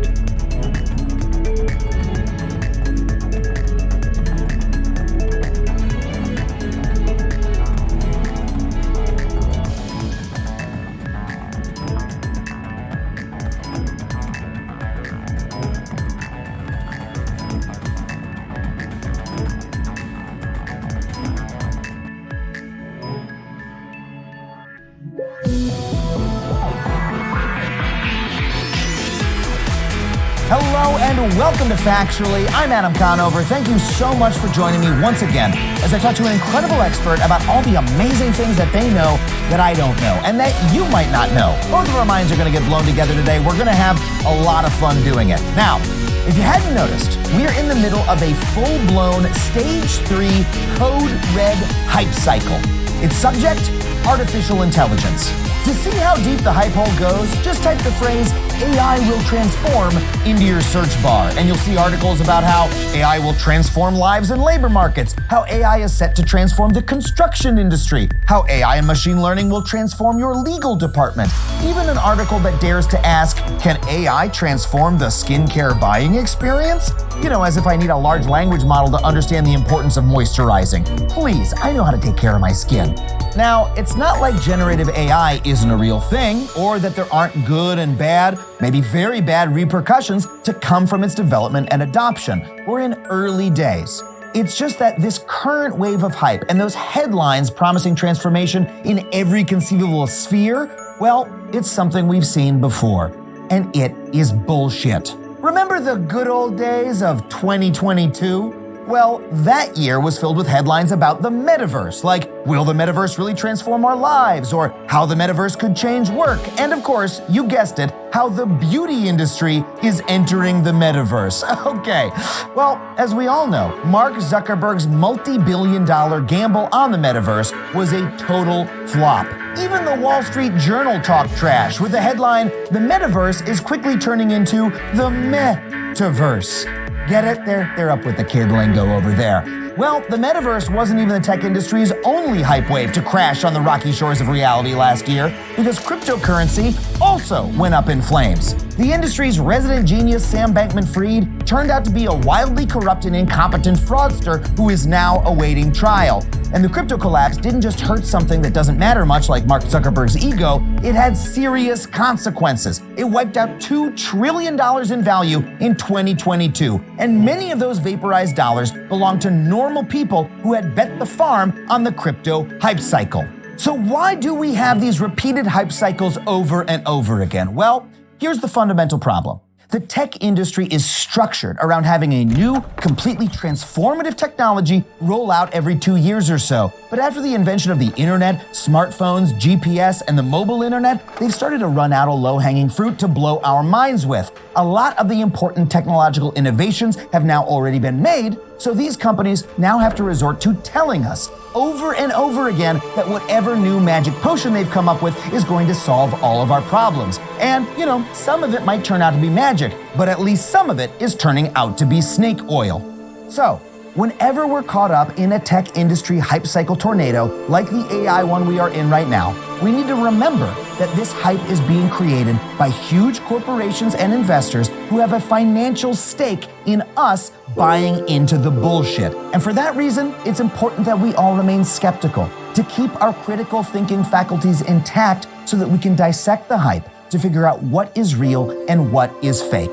Hello and welcome to Factually. I'm Adam Conover. Thank you so much for joining me once again as I talk to an incredible expert about all the amazing things that they know that I don't know and that you might not know. Both of our minds are going to get blown together today. We're going to have a lot of fun doing it. Now, if you hadn't noticed, we are in the middle of a full-blown Stage 3 Code Red hype cycle. Its subject, artificial intelligence. To see how deep the hype hole goes, just type the phrase AI will transform into your search bar, and you'll see articles about how AI will transform lives and labor markets, how AI is set to transform the construction industry, how AI and machine learning will transform your legal department, even an article that dares to ask, can AI transform the skincare buying experience? You know, as if I need a large language model to understand the importance of moisturizing. Please, I know how to take care of my skin. Now, it's not like generative AI isn't a real thing, or that there aren't good and bad, maybe very bad repercussions to come from its development and adoption. We're in early days. It's just that this current wave of hype and those headlines promising transformation in every conceivable sphere, well, it's something we've seen before. and it is bullshit. Remember the good old days of 2022? Well, that year was filled with headlines about the metaverse, like, will the metaverse really transform our lives? Or how the metaverse could change work? And of course, you guessed it, how the beauty industry is entering the metaverse. Okay, well, as we all know, Mark Zuckerberg's multi-billion-dollar gamble on the metaverse was a total flop. Even the Wall Street Journal talked trash with the headline, "The metaverse is quickly turning into the metaverse." Get it? They're up with the kid lingo over there. Well, the metaverse wasn't even the tech industry's only hype wave to crash on the rocky shores of reality last year, because cryptocurrency also went up in flames. The industry's resident genius, Sam Bankman-Fried, turned out to be a wildly corrupt and incompetent fraudster who is now awaiting trial. And the crypto collapse didn't just hurt something that doesn't matter much like Mark Zuckerberg's ego, it had serious consequences. It wiped out $2 trillion in value in 2022, and many of those vaporized dollars belonged to normal people who had bet the farm on the crypto hype cycle. So why do we have these repeated hype cycles over and over again? Well, here's the fundamental problem. The tech industry is structured around having a new, completely transformative technology roll out every 2 years or so. But after the invention of the internet, smartphones, GPS, and the mobile internet, they've started to run out of low-hanging fruit to blow our minds with. A lot of the important technological innovations have now already been made, so these companies now have to resort to telling us over and over again that whatever new magic potion they've come up with is going to solve all of our problems. And, some of it might turn out to be magic, but at least some of it is turning out to be snake oil. So, whenever we're caught up in a tech industry hype cycle tornado, like the AI one we are in right now, we need to remember that this hype is being created by huge corporations and investors who have a financial stake in us buying into the bullshit. And for that reason, it's important that we all remain skeptical, to keep our critical thinking faculties intact so that we can dissect the hype to figure out what is real and what is fake.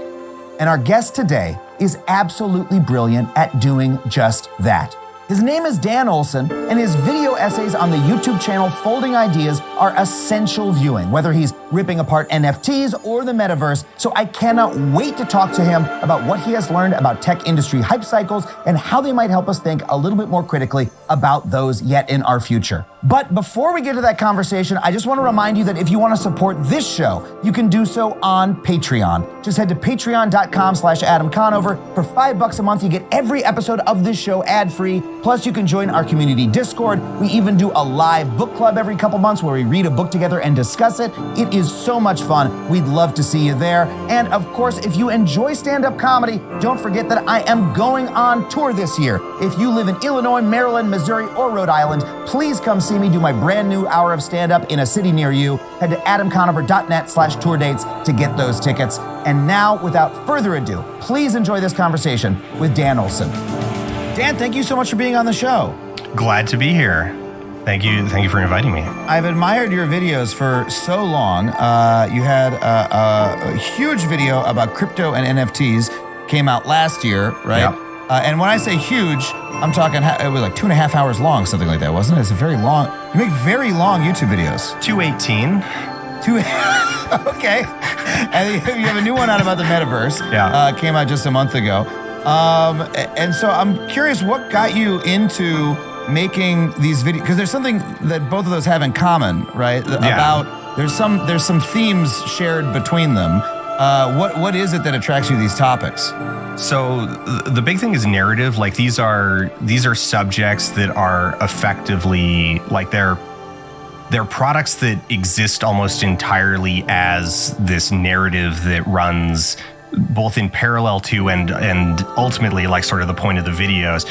And our guest today is absolutely brilliant at doing just that. His name is Dan Olson, and his video essays on the YouTube channel Folding Ideas are essential viewing, whether he's ripping apart NFTs or the metaverse. So I cannot wait to talk to him about what he has learned about tech industry hype cycles and how they might help us think a little bit more critically about those yet in our future. But before we get to that conversation, I just want to remind you that if you want to support this show, you can do so on Patreon. Just head to patreon.com/Adam Conover. For $5 a month, you get every episode of this show ad-free. Plus, you can join our community Discord. We even do a live book club every couple months where we read a book together and discuss it. It is so much fun. We'd love to see you there. And of course, if you enjoy stand-up comedy, don't forget that I am going on tour this year. If you live in Illinois, Maryland, Missouri, or Rhode Island, please come see me do my brand new hour of stand-up in a city near you. Head to adamconover.net/tour dates to get those tickets. And now, without further ado, please enjoy this conversation with Dan Olson. Dan, thank you so much for being on the show. Glad to be here. Thank you for inviting me. I've admired your videos for so long. You had a huge video about crypto and NFTs, came out last year, right? Yep. And when I say huge, I'm talking, it was like 2.5 hours long, something like that, wasn't it? It's a very long, you make very long YouTube videos. 218. Okay. And you have a new one out about the metaverse. Yeah. Came out just a month ago. And so I'm curious, what got you into making these videos? Because there's something that both of those have in common, right? Yeah. There's some themes shared between them. What is it that attracts you to these topics? So the big thing is narrative. Like these are subjects that are effectively like they're products that exist almost entirely as this narrative that runs both in parallel to and ultimately, like sort of the point of the videos,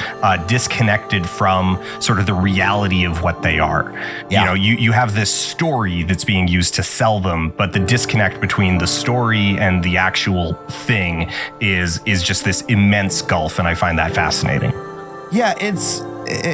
disconnected from sort of the reality of what they are. Yeah. You have this story that's being used to sell them, but the disconnect between the story and the actual thing is just this immense gulf, and I find that fascinating. Yeah,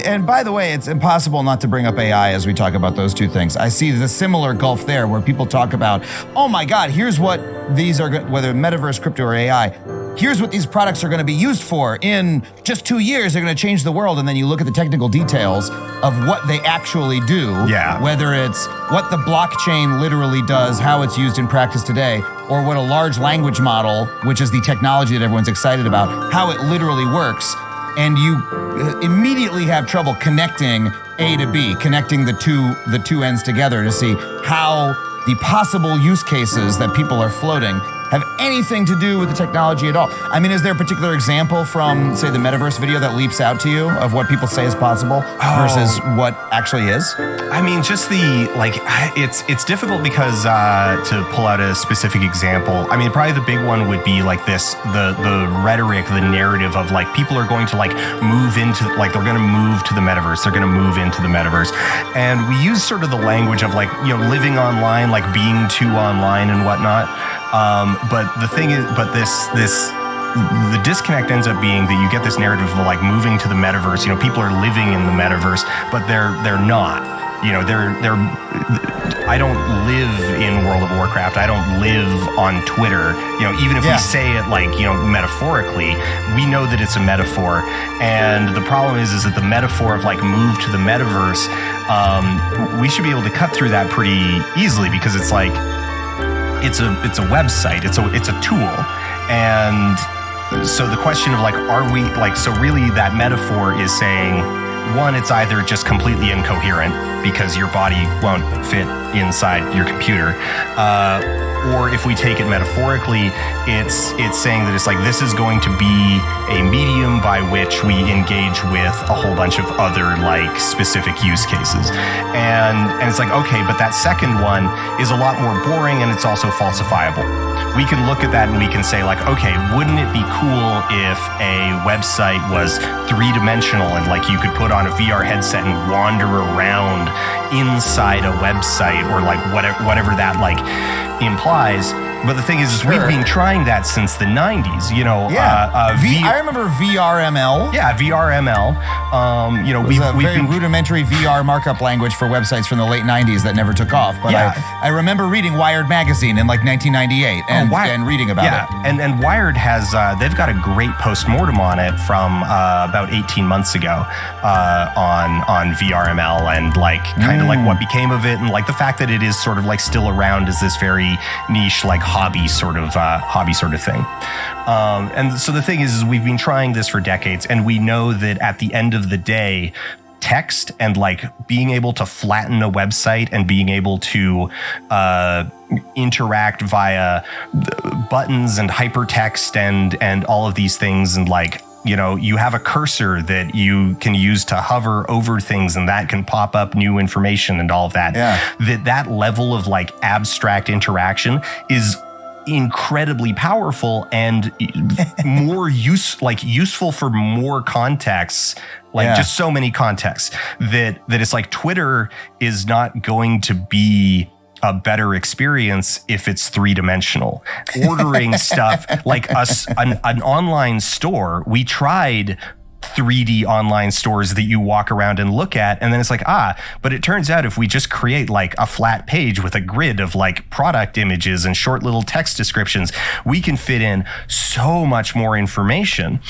and by the way, it's impossible not to bring up AI as we talk about those two things. I see the similar gulf there where people talk about, oh my God, here's what these are, whether metaverse, crypto, or AI. here's what these products are going to be used for. In just 2 years, they're going to change the world. And then you look at the technical details of what they actually do. Yeah. Whether it's what the blockchain literally does, how it's used in practice today, or what a large language model, which is the technology that everyone's excited about, how it literally works. And you immediately have trouble connecting A to B, connecting the two ends together to see how the possible use cases that people are floating have anything to do with the technology at all. I mean, is there a particular example from, say, the metaverse video that leaps out to you of what people say is possible versus what actually is? I mean, just it's difficult because to pull out a specific example. I mean, probably the big one would be like this, the rhetoric, the narrative of like people are going to like move into, like they're going to move to the metaverse. They're going to move into the metaverse. And we use sort of the language of like, you know, living online, like being too online and whatnot. But the thing is, the disconnect ends up being that you get this narrative of like moving to the metaverse. You know, people are living in the metaverse, but they're not. You know, I don't live in World of Warcraft. I don't live on Twitter. You know, even if we say it like, you know, metaphorically, we know that it's a metaphor. And the problem is that the metaphor of like move to the metaverse, we should be able to cut through that pretty easily because it's like, it's a website, it's a tool. And so the question of like, are we like, so really that metaphor is saying, one, it's either just completely incoherent because your body won't fit inside your computer, or if we take it metaphorically, it's saying that it's like this is going to be a medium by which we engage with a whole bunch of other like specific use cases, and it's like, okay, but that second one is a lot more boring and it's also falsifiable. We can look at that and we can say like, okay, wouldn't it be cool if a website was 3-dimensional and like you could put on a VR headset and wander around inside a website or like whatever that like implies. But the thing is we've been trying that since the 90s, you know. I remember VRML. Yeah, VRML. You know, we've been rudimentary VR markup language for websites from the late 90s that never took off. But I remember reading Wired magazine in like 1998 and reading about it. And Wired has, they've got a great postmortem on it from about 18 months ago on VRML and like kind of like what became of it and like the fact that it is sort of like still around as this very niche like hobby sort of thing. And so the thing is we've been trying this for decades, and we know that at the end of the day, text and like being able to flatten a website and being able to interact via buttons and hypertext and all of these things, and like, you know, you have a cursor that you can use to hover over things and that can pop up new information and all of that. That level of like abstract interaction is incredibly powerful and more useful for more contexts, like just so many contexts that it's like Twitter is not going to be a better experience if it's 3-dimensional. Ordering stuff like an online store, we tried 3D online stores that you walk around and look at, and then it's like, but it turns out if we just create like a flat page with a grid of like product images and short little text descriptions, we can fit in so much more information.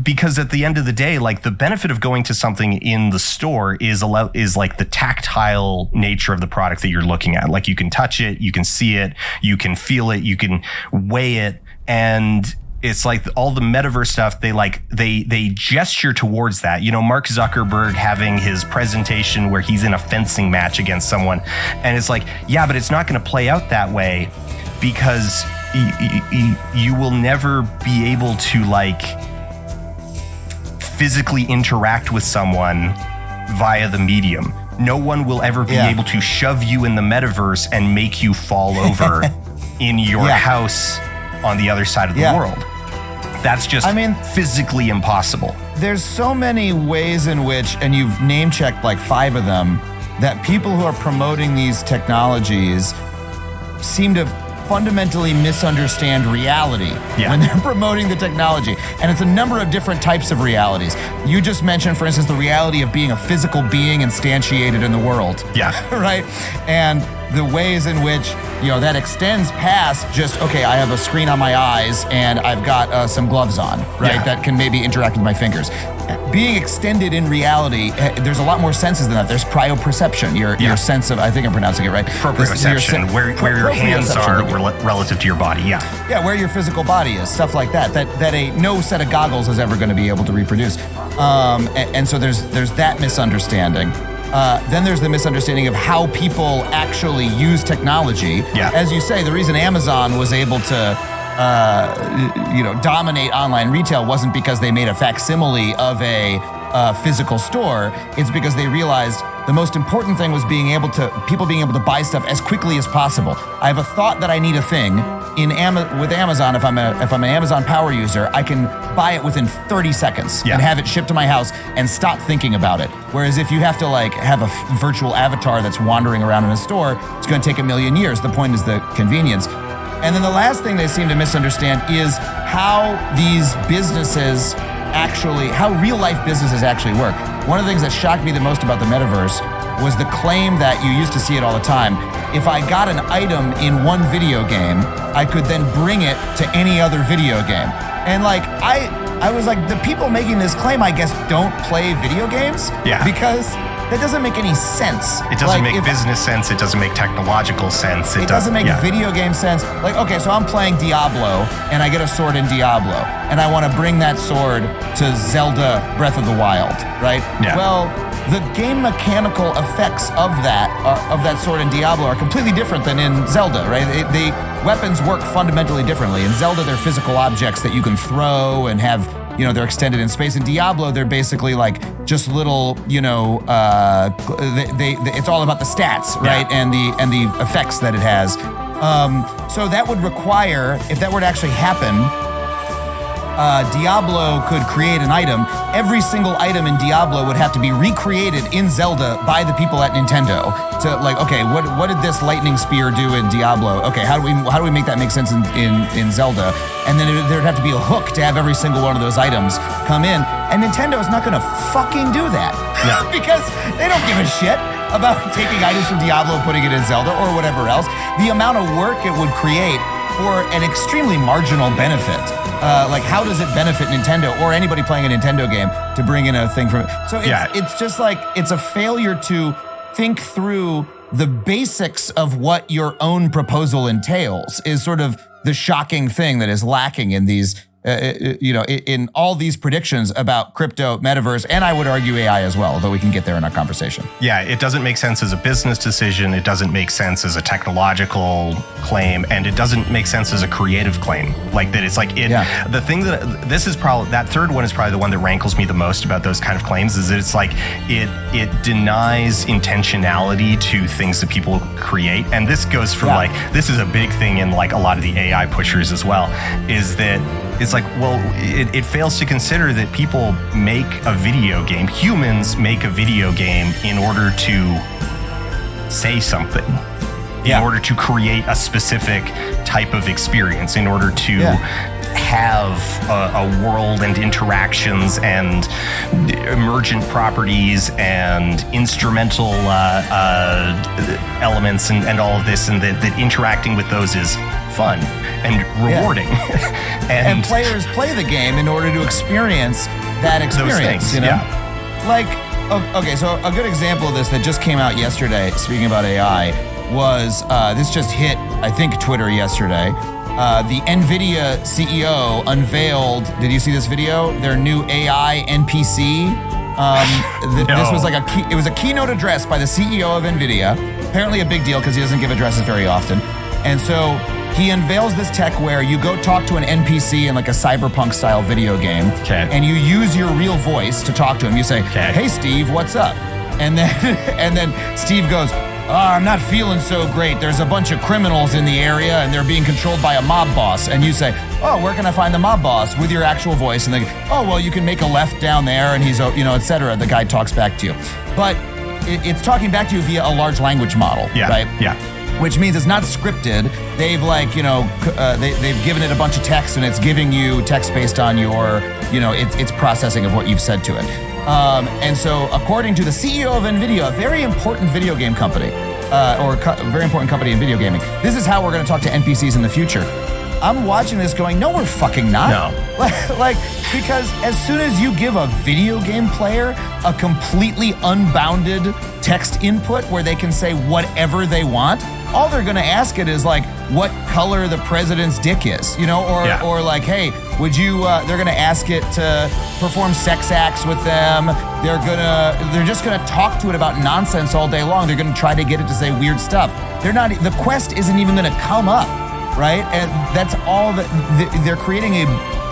Because at the end of the day, like the benefit of going to something in the store is like the tactile nature of the product that you're looking at. Like you can touch it, you can see it, you can feel it, you can weigh it, and it's like all the metaverse stuff, they gesture towards that. You know, Mark Zuckerberg having his presentation where he's in a fencing match against someone. And it's like, yeah, but it's not going to play out that way because you will never be able to like physically interact with someone via the medium. No one will ever be able to shove you in the metaverse and make you fall over in your house on the other side of the world. That's just physically impossible. There's so many ways in which, and you've name-checked like 5 of them, that people who are promoting these technologies seem to fundamentally misunderstand reality when they're promoting the technology. And it's a number of different types of realities. You just mentioned, for instance, the reality of being a physical being instantiated in the world. Yeah. Right? And the ways in which, that extends past just, okay, I have a screen on my eyes and I've got some gloves on, right? Yeah. That can maybe interact with my fingers. Being extended in reality, there's a lot more senses than that. There's proprioception, your sense of, I think I'm pronouncing it right. Proprioception, where your hands are relative to your body, Yeah, where your physical body is, stuff like that no set of goggles is ever going to be able to reproduce. And so there's that misunderstanding. Then there's the misunderstanding of how people actually use technology. Yeah. As you say, the reason Amazon was able to dominate online retail wasn't because they made a facsimile of a physical store. It's because they realized the most important thing was people being able to buy stuff as quickly as possible. I have a thought that I need a thing with Amazon. If I'm an Amazon Power user, I can buy it within 30 seconds and have it shipped to my house and stop thinking about it. Whereas if you have to have a virtual avatar that's wandering around in a store, it's going to take a million years. The point is the convenience. And then the last thing they seem to misunderstand is how these businesses how real life businesses actually work. One of the things that shocked me the most about the metaverse was the claim that you used to see it all the time. If I got an item in one video game, I could then bring it to any other video game. And I was like, the people making this claim, I guess, don't play video games? Yeah. Because that doesn't make any sense. It doesn't make business sense. It doesn't make technological sense. It doesn't make video game sense. Okay, so I'm playing Diablo, and I get a sword in Diablo, and I want to bring that sword to Zelda Breath of the Wild, right? Yeah. Well, the game mechanical effects of that sword in Diablo are completely different than in Zelda, right? The weapons work fundamentally differently. In Zelda, they're physical objects that you can throw and have, they're extended in space. In Diablo, they're basically just little, it's all about the stats, right? Yeah. And the effects that it has. So that would require, if that were to actually happen, Diablo could create an item. Every single item in Diablo would have to be recreated in Zelda by the people at Nintendo. To okay, what did this lightning spear do in Diablo? Okay, how do we make that make sense in Zelda? And then there'd have to be a hook to have every single one of those items come in. And Nintendo is not going to fucking do that. No. Because they don't give a shit about taking items from Diablo and putting it in Zelda or whatever else. The amount of work it would create for an extremely marginal benefit. How does it benefit Nintendo or anybody playing a Nintendo game to bring in a thing from it? So it's just it's a failure to think through the basics of what your own proposal entails is sort of the shocking thing that is lacking in these, in all these predictions about crypto, metaverse, and I would argue AI as well, although we can get there in our conversation. Yeah, it doesn't make sense as a business decision. It doesn't make sense as a technological claim, and it doesn't make sense as a creative claim. The thing that third one is probably the one that rankles me the most about those kind of claims is that it denies intentionality to things that people create. And this goes from this is a big thing in a lot of the AI pushers as well, is that it's it fails to consider that people make a video game. Humans make a video game in order to say something, in order to create a specific type of experience, in order to have a world and interactions and emergent properties and instrumental elements and all of this, and that interacting with those is fun and rewarding. and players play the game in order to experience that experience, things, Okay, so a good example of this that just came out yesterday, speaking about AI, was this just hit, I think, Twitter yesterday. The NVIDIA CEO unveiled, did you see this video? Their new AI NPC. This was it was a keynote address by the CEO of NVIDIA. Apparently a big deal because he doesn't give addresses very often. And so he unveils this tech where you go talk to an NPC in a cyberpunk style video game. Okay. And you use your real voice to talk to him. You say, "Hey Steve, what's up?" And then Steve goes, "I'm not feeling so great. There's a bunch of criminals in the area and they're being controlled by a mob boss." And you say, "Oh, where can I find the mob boss?" with your actual voice. And they go, "Oh, well, you can make a left down there," and he's, et cetera. The guy talks back to you. But it's talking back to you via a large language model, right? Yeah. Which means it's not scripted. They've they've given it a bunch of text and it's giving you text based on your, its processing of what you've said to it. And so according to the CEO of NVIDIA, a very important video game company, very important company in video gaming. This is how we're going to talk to NPCs in the future. I'm watching this going, no, we're fucking not. No. Like, because as soon as you give a video game player a completely unbounded text input where they can say whatever they want, all they're gonna ask it is like, what color the president's dick is, you know, or like, hey, would you, they're gonna ask it to perform sex acts with them. They're just gonna talk to it about nonsense all day long. They're gonna try to get it to say weird stuff. The quest isn't even gonna come up. Right? And that's all that they're creating.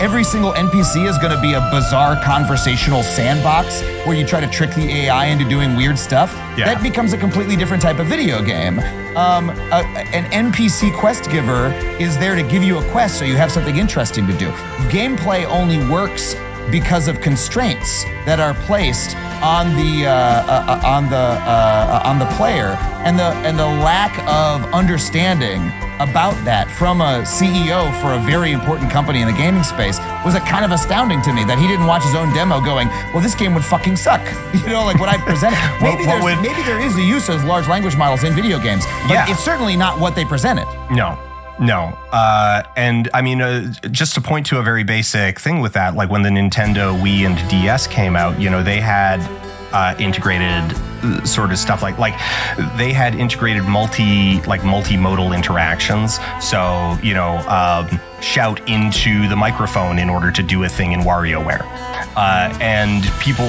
Every single NPC is going to be a bizarre conversational sandbox where you try to trick the AI into doing weird stuff. Yeah. That becomes a completely different type of video game. An NPC quest giver is there to give you a quest so you have something interesting to do. Gameplay only works because of constraints that are placed on the player, and the lack of understanding about that from a CEO for a very important company in the gaming space was kind of astounding to me, that he didn't watch his own demo going, well, this game would fucking suck. You know, like what I've presented. Maybe there is the use of large language models in video games, but it's certainly not what they presented. No. And I mean, just to point to a very basic thing with that, like when the Nintendo Wii and DS came out, you know, they had integrated sort of stuff like they had integrated multimodal interactions. So, you know, shout into the microphone in order to do a thing in WarioWare. And people,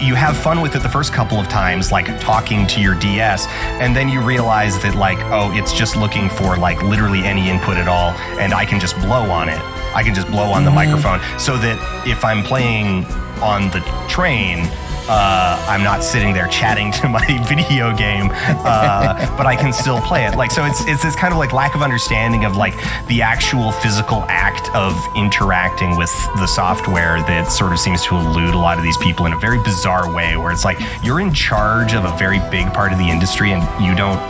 you have fun with it the first couple of times, like talking to your DS, and then you realize that like, oh, it's just looking for like literally any input at all, and I can just blow on it. I can just blow on the microphone, so that if I'm playing on the train, I'm not sitting there chatting to my video game, but I can still play it. Like, so it's this kind of like lack of understanding of like the actual physical act of interacting with the software that sort of seems to elude a lot of these people in a very bizarre way, where it's like you're in charge of a very big part of the industry and you don't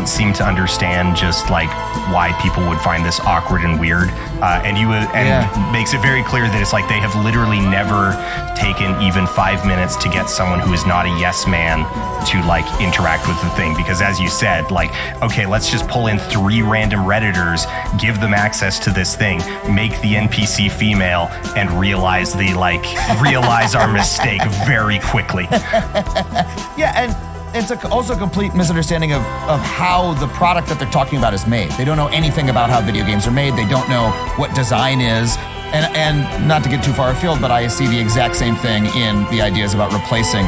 seem to understand just like why people would find this awkward and weird, and makes it very clear that it's like they have literally never taken even 5 minutes to get someone who is not a yes man to like interact with the thing, because as you said, like, okay, let's just pull in 3 random Redditors, give them access to this thing, make the NPC female, and realize our mistake very quickly. Yeah, and it's also a complete misunderstanding of how the product that they're talking about is made. They don't know anything about how video games are made. They don't know what design is. And not to get too far afield, but I see the exact same thing in the ideas about replacing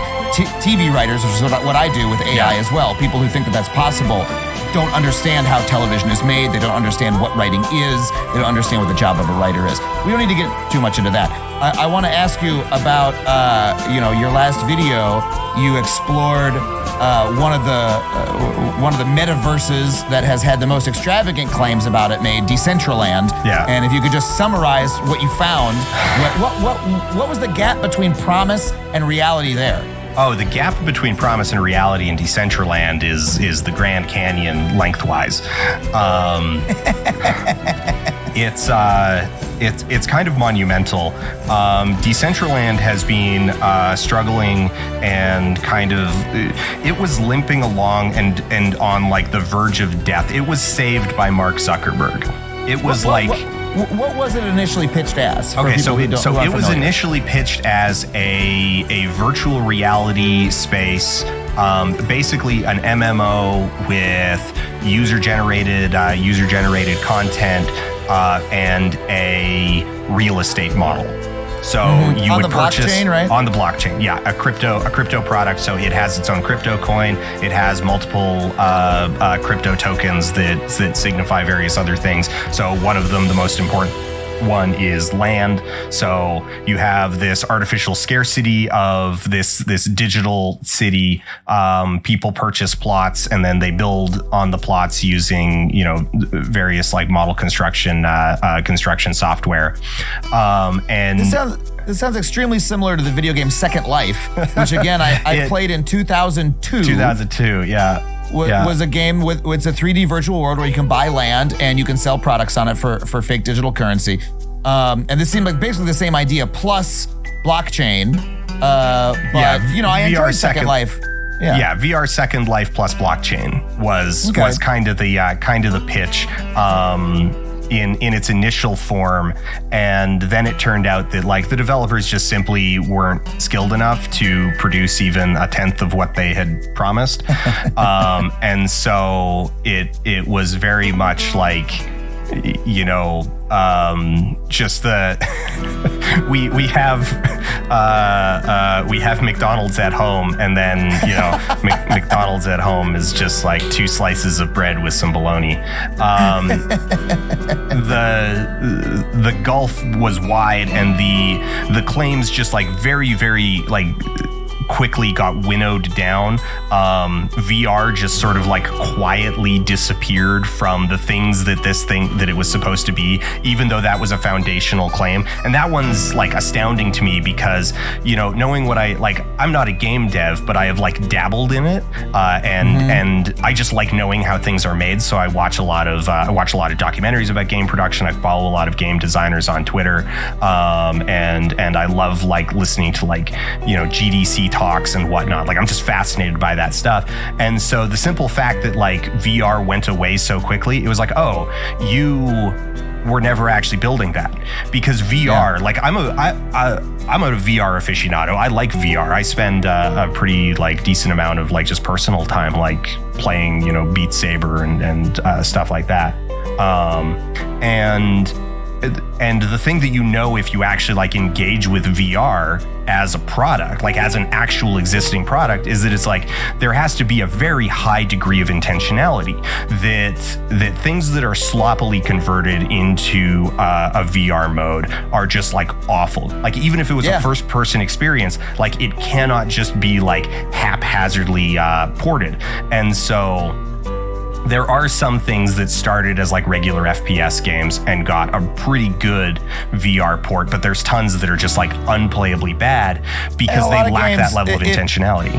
TV writers, which is what I do with AI as well. People who think that that's possible don't understand how television is made. They don't understand what writing is. They don't understand what the job of a writer is. We don't need to get too much into that. I want to ask you about, your last video. You explored one of the metaverses that has had the most extravagant claims about it made, Decentraland. Yeah. And if you could just summarize what you found, what was the gap between promise and reality there? Oh, the gap between promise and reality in Decentraland is the Grand Canyon lengthwise. It's kind of monumental. Decentraland has been struggling and it was limping along and on like the verge of death. It was saved by Mark Zuckerberg. It was what was it initially pitched as? Okay, so it was initially pitched as a virtual reality space, basically an MMO with user-generated content and a real estate model. So you would purchase blockchain, right? On the blockchain, yeah, a crypto product. So it has its own crypto coin. It has multiple crypto tokens that signify various other things. So one of them, the most important one, is land. So you have this artificial scarcity of this digital city. People purchase plots and then they build on the plots using various like model construction software. And this sounds extremely similar to the video game Second Life, which again I played in 2002. 2002, yeah. Was a game it's a 3D virtual world where you can buy land and you can sell products on it for fake digital currency. And this seemed like basically the same idea plus blockchain. I enjoyed Second Life. Yeah, VR Second Life plus blockchain was kind of the pitch in its initial form, and then it turned out that like the developers just simply weren't skilled enough to produce even a tenth of what they had promised, and so it was very much like, you know, just the we have McDonald's at home, and then, you know, McDonald's at home is just like 2 slices of bread with some bologna. The gulf was wide, and the claims just like very, very like quickly got winnowed down. VR just sort of like quietly disappeared from the things that it was supposed to be, even though that was a foundational claim. And that one's like astounding to me because, you know, knowing what I'm not a game dev, but I have like dabbled in it, and I just like knowing how things are made. So I watch a lot of documentaries about game production. I follow a lot of game designers on Twitter, and I love like listening to like, you know, GDC talks and whatnot. Like, I'm just fascinated by that stuff. And so the simple fact that like VR went away so quickly, it was like, oh, you were never actually building that. Because VR, like I'm a VR aficionado. I like VR. I spend a pretty like decent amount of like just personal time like playing, you know, Beat Saber and stuff like that. And the thing that you know if you actually like engage with VR as a product, like as an actual existing product, is that it's like there has to be a very high degree of intentionality, that things that are sloppily converted into a VR mode are just like awful. Like even if it was a first person experience, like it cannot just be like haphazardly ported. And so there are some things that started as like regular FPS games and got a pretty good VR port, but there's tons that are just like unplayably bad because they lack that level of intentionality.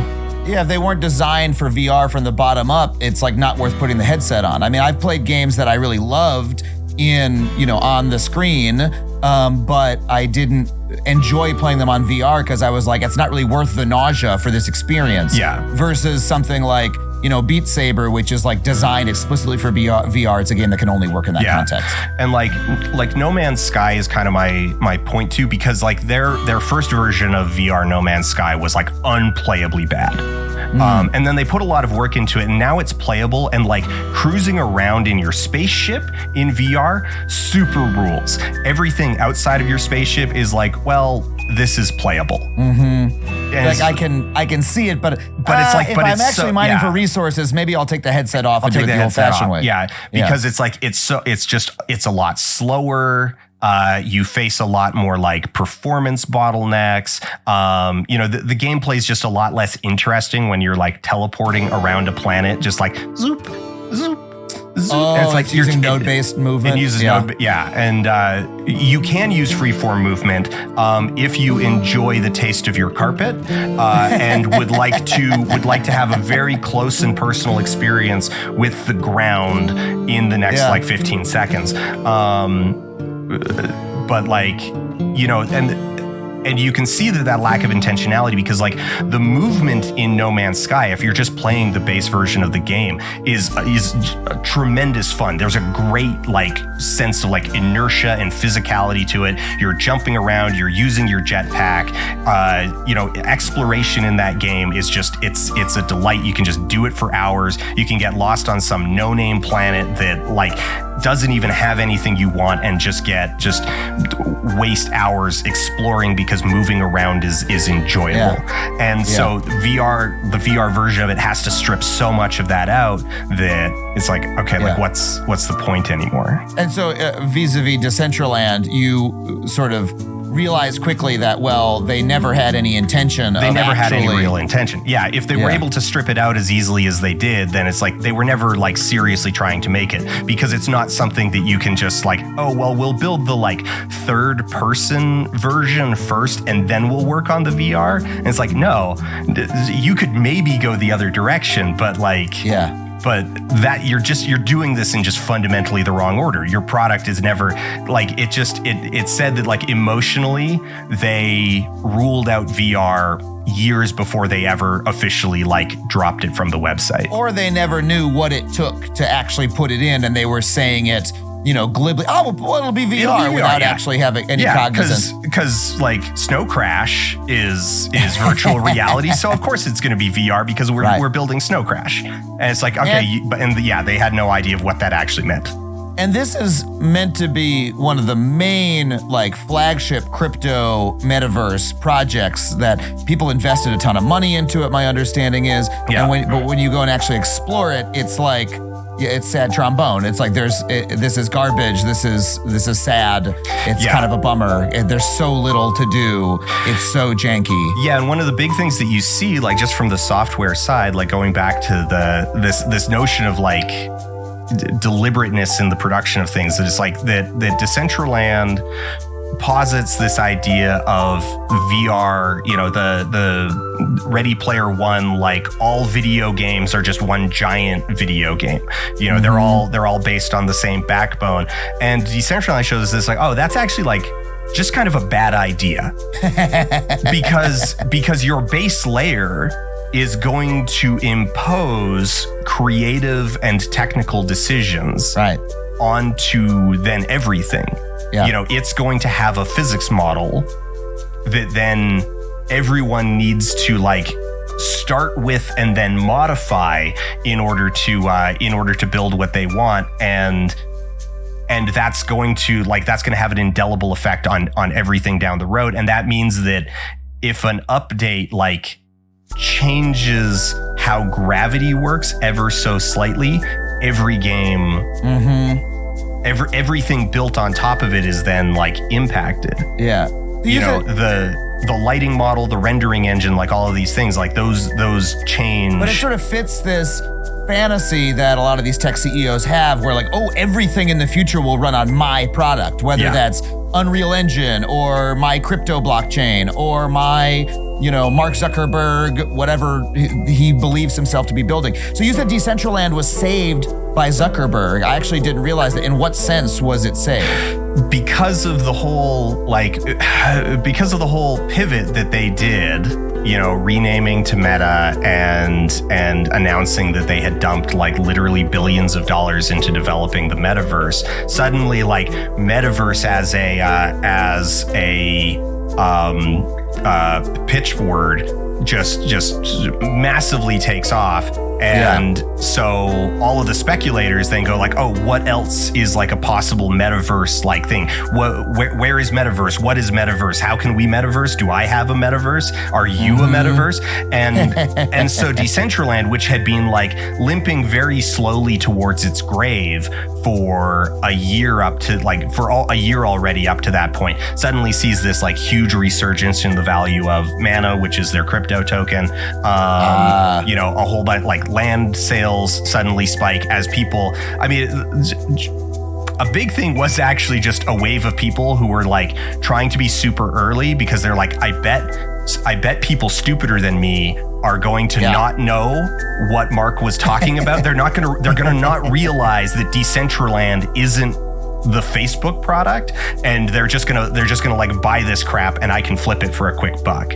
Yeah, if they weren't designed for VR from the bottom up, it's like not worth putting the headset on. I mean, I've played games that I really loved on the screen, but I didn't enjoy playing them on VR because I was like, it's not really worth the nausea for this experience. Yeah. Versus something like, you know, Beat Saber, which is like designed explicitly for VR. It's a game that can only work in that context. And like No Man's Sky is kind of my point too, because like their first version of VR No Man's Sky was like unplayably bad. And then they put a lot of work into it, and now it's playable, and like cruising around in your spaceship in VR, super rules. Everything outside of your spaceship is like, well, this is playable. Like I can see it, but it's like, if I'm actually mining for resources, maybe I'll take the headset off and do it the old-fashioned way. Yeah, because it's like it's a lot slower. You face a lot more like performance bottlenecks. You know, the gameplay is just a lot less interesting when you're like teleporting around a planet, just like zoop, zoop. Oh, it's like using node-based movement. It uses node, and you can use freeform movement if you enjoy the taste of your carpet and would like to have a very close and personal experience with the ground in the next like 15 seconds. But like, you know, and you can see that lack of intentionality because like the movement in No Man's Sky, if you're just playing the base version of the game, is tremendous fun. There's a great like sense of like inertia and physicality to it. You're jumping around, you're using your jetpack. You know, exploration in that game is just it's a delight. You can just do it for hours. You can get lost on some no-name planet that like doesn't even have anything you want and just waste hours exploring because moving around is enjoyable. And so the VR version of it has to strip so much of that out that it's like, okay, like what's the point anymore? And so vis-a-vis Decentraland, you sort of realized quickly that, well, they never had any intention. They never had any real intention. Yeah, if they were able to strip it out as easily as they did, then it's like they were never like seriously trying to make it, because it's not something that you can just like, oh, well, we'll build the like third person version first and then we'll work on the VR. And it's like, no, you could maybe go the other direction, but like, but that you're doing this in just fundamentally the wrong order. Your product is never like, it said that like emotionally they ruled out VR years before they ever officially like dropped it from the website. Or they never knew what it took to actually put it in, and they were saying it, glibly. Oh, well, it'll be VR, without actually having any cognizance. Because like Snow Crash is virtual reality, so of course it's going to be VR because we're building Snow Crash, and it's like okay, they had no idea of what that actually meant. And this is meant to be one of the main like flagship crypto metaverse projects that people invested a ton of money into it, my understanding is. Yeah. But when you go and actually explore it, it's like it's sad trombone. It's like this is garbage. This is sad. It's kind of a bummer. There's so little to do. It's so janky. Yeah, and one of the big things that you see, like just from the software side, like going back to this notion of like deliberateness in the production of things, that it's like that Decentraland posits this idea of VR, the Ready Player One, like all video games are just one giant video game. They're all based on the same backbone. And Decentraland shows us this like, oh, that's actually like just kind of a bad idea. because your base layer is going to impose creative and technical decisions onto then everything. Yeah. It's going to have a physics model that then everyone needs to like start with and then modify in order to build what they want, and that's going to have an indelible effect on everything down the road. And that means that if an update like changes how gravity works ever so slightly, every game, everything built on top of it is then like impacted. Yeah. The lighting model, the rendering engine, like all of these things, like those change. But it sort of fits this fantasy that a lot of these tech CEOs have, where like, oh, everything in the future will run on my product, whether that's Unreal Engine or my crypto blockchain or my, Mark Zuckerberg, whatever he believes himself to be building. So you said Decentraland was saved by Zuckerberg. I actually didn't realize that. In what sense was it saved? Because of the whole pivot that they did, renaming to Meta and announcing that they had dumped like literally billions of dollars into developing the metaverse. Suddenly, like metaverse as a pitch word just massively takes off. And so all of the speculators then go like, oh, what else is like a possible metaverse like thing? Where is metaverse? What is metaverse? How can we metaverse? Do I have a metaverse? Are you a metaverse? And so Decentraland, which had been like limping very slowly towards its grave for a year already up to that point, suddenly sees this like huge resurgence in the value of Mana, which is their crypto token. A whole bunch like land sales suddenly spike as people, a big thing was actually just a wave of people who were like trying to be super early because they're like, I bet people stupider than me are going to not know what Mark was talking about. They're gonna not realize that Decentraland isn't the Facebook product, and they're just gonna like buy this crap and I can flip it for a quick buck.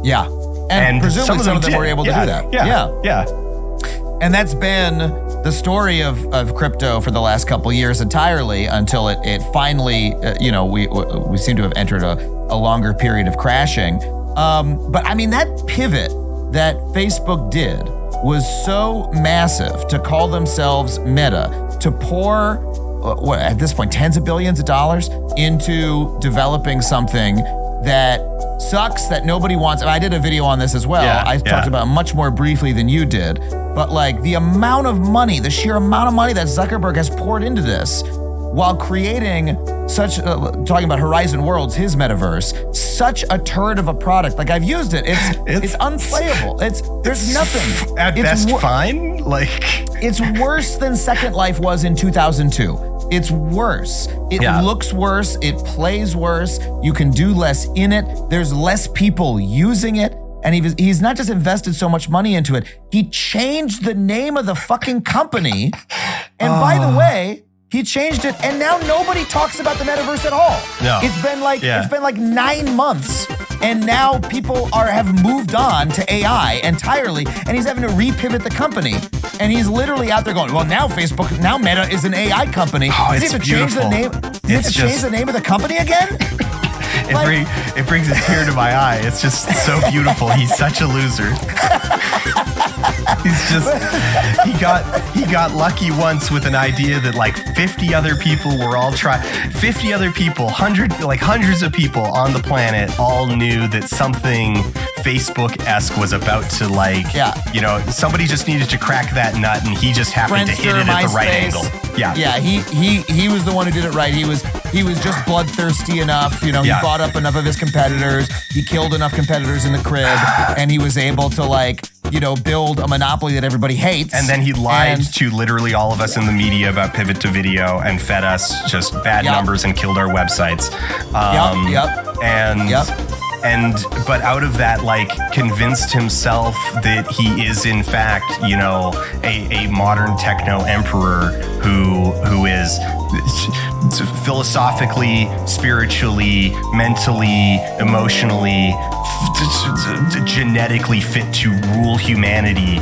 Yeah. And presumably some of them were able to do that. Yeah. And that's been the story of crypto for the last couple years entirely, until it finally, we seem to have entered a longer period of crashing. But that pivot that Facebook did was so massive, to call themselves Meta, to pour, at this point, tens of billions of dollars into developing something that sucks, that nobody wants. I did a video on this as well. I talked about it much more briefly than you did. But like the amount of money, the sheer amount of money that Zuckerberg has poured into this, while creating such, talking about Horizon Worlds, his metaverse, such a turd of a product. Like, I've used it. It's unplayable. There's nothing. At best, fine. Like, it's worse than Second Life was in 2002. It's worse. It looks worse. It plays worse. You can do less in it. There's less people using it. And he's not just invested so much money into it, he changed the name of the fucking company. And by the way, he changed it, and now nobody talks about the metaverse at all. No. It's been like 9 months And now people have moved on to AI entirely, and he's having to repivot the company. And he's literally out there going, well, now Meta is an AI company. Does he have to change the name? Does he have to change the name of the company again? It brings a tear to my eye. It's just so beautiful. He's such a loser. He's just he got lucky once with an idea that like 50 other people were all 50 other people, hundreds of people on the planet all knew that something Facebook-esque was about to somebody just needed to crack that nut, and he just happened to hit it at the right angle. Yeah, he was the one who did it right. He was just bloodthirsty enough, He bought up enough of his competitors. He killed enough competitors in the crib, and he was able to build a monopoly that everybody hates. And then he lied to literally all of us in the media about pivot to video and fed us just bad numbers and killed our websites. But out of that, convinced himself that he is in fact, a modern techno emperor who is philosophically, spiritually, mentally, emotionally, genetically fit to rule humanity,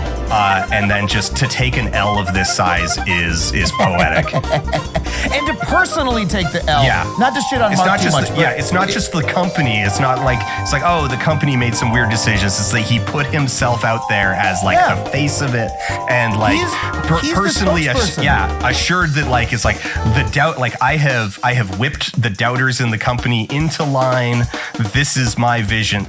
and then just to take an L of this size is poetic. And to personally take the L, not to shit on Mark too much. It's not just the company. It's not oh, the company made some weird decisions. It's like he put himself out there as the face of it, and personally, assured that it's the doubt. I have whipped the doubters in the company into line. This is my vision.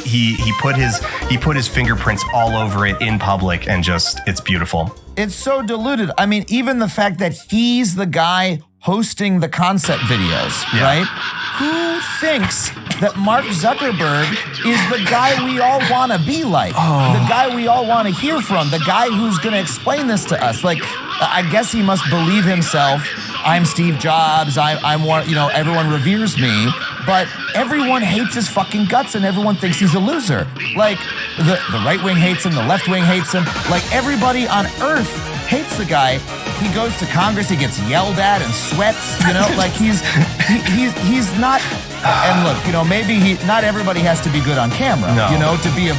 He put his fingerprints all over it in public, and just it's beautiful. It's so diluted. I mean, even the fact that he's the guy hosting the concept videos, right? Who thinks that Mark Zuckerberg is the guy we all want to be like? The guy we all want to hear from? The guy who's going to explain this to us? I guess he must believe himself. I'm Steve Jobs. I'm one. Everyone reveres me, but everyone hates his fucking guts, and everyone thinks he's a loser. The right wing hates him, the left wing hates him. Everybody on earth hates the guy. He goes to Congress, he gets yelled at and sweats. He's not. And look, maybe not everybody has to be good on camera. To be a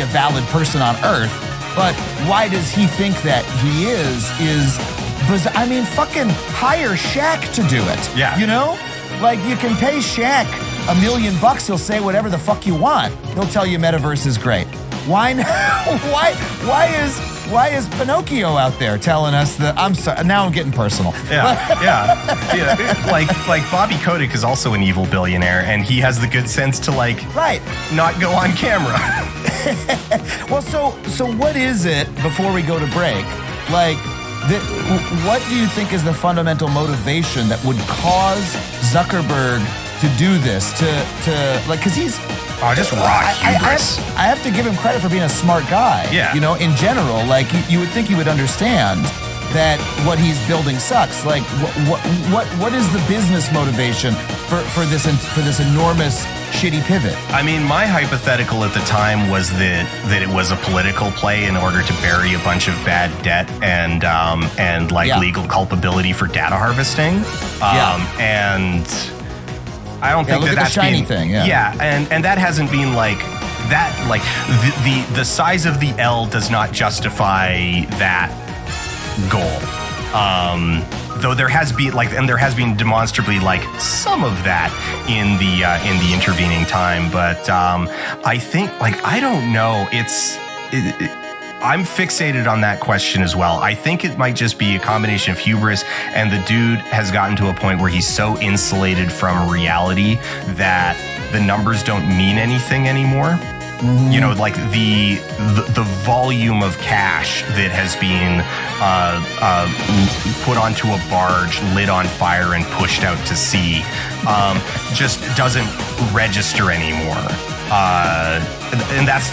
valid person on earth. But why does he think that he is? I mean, fucking hire Shaq to do it. Yeah. You can pay Shaq $1 million, he'll say whatever the fuck you want. He'll tell you metaverse is great. Why now? Why is Pinocchio out there telling us that? I'm sorry, now I'm getting personal. Yeah. Like Bobby Kotick is also an evil billionaire, and he has the good sense to not go on camera. Well, so what is it before we go to break? What do you think is the fundamental motivation that would cause Zuckerberg to do this? Because he's just raw hubris. I have to give him credit for being a smart guy. Yeah. In general, you would think he would understand that what he's building sucks. What is the business motivation for this enormous shitty pivot? I mean, my hypothetical at the time was that it was a political play in order to bury a bunch of bad debt and legal culpability for data harvesting. And I don't think that's the shiny been, thing. And that hasn't been that. The size of the L does not justify that goal. Though there has been demonstrably some of that in the intervening time, but I think I don't know. I'm fixated on that question as well. I think it might just be a combination of hubris, and the dude has gotten to a point where he's so insulated from reality that the numbers don't mean anything anymore. The volume of cash that has been put onto a barge, lit on fire, and pushed out to sea just doesn't register anymore. And that's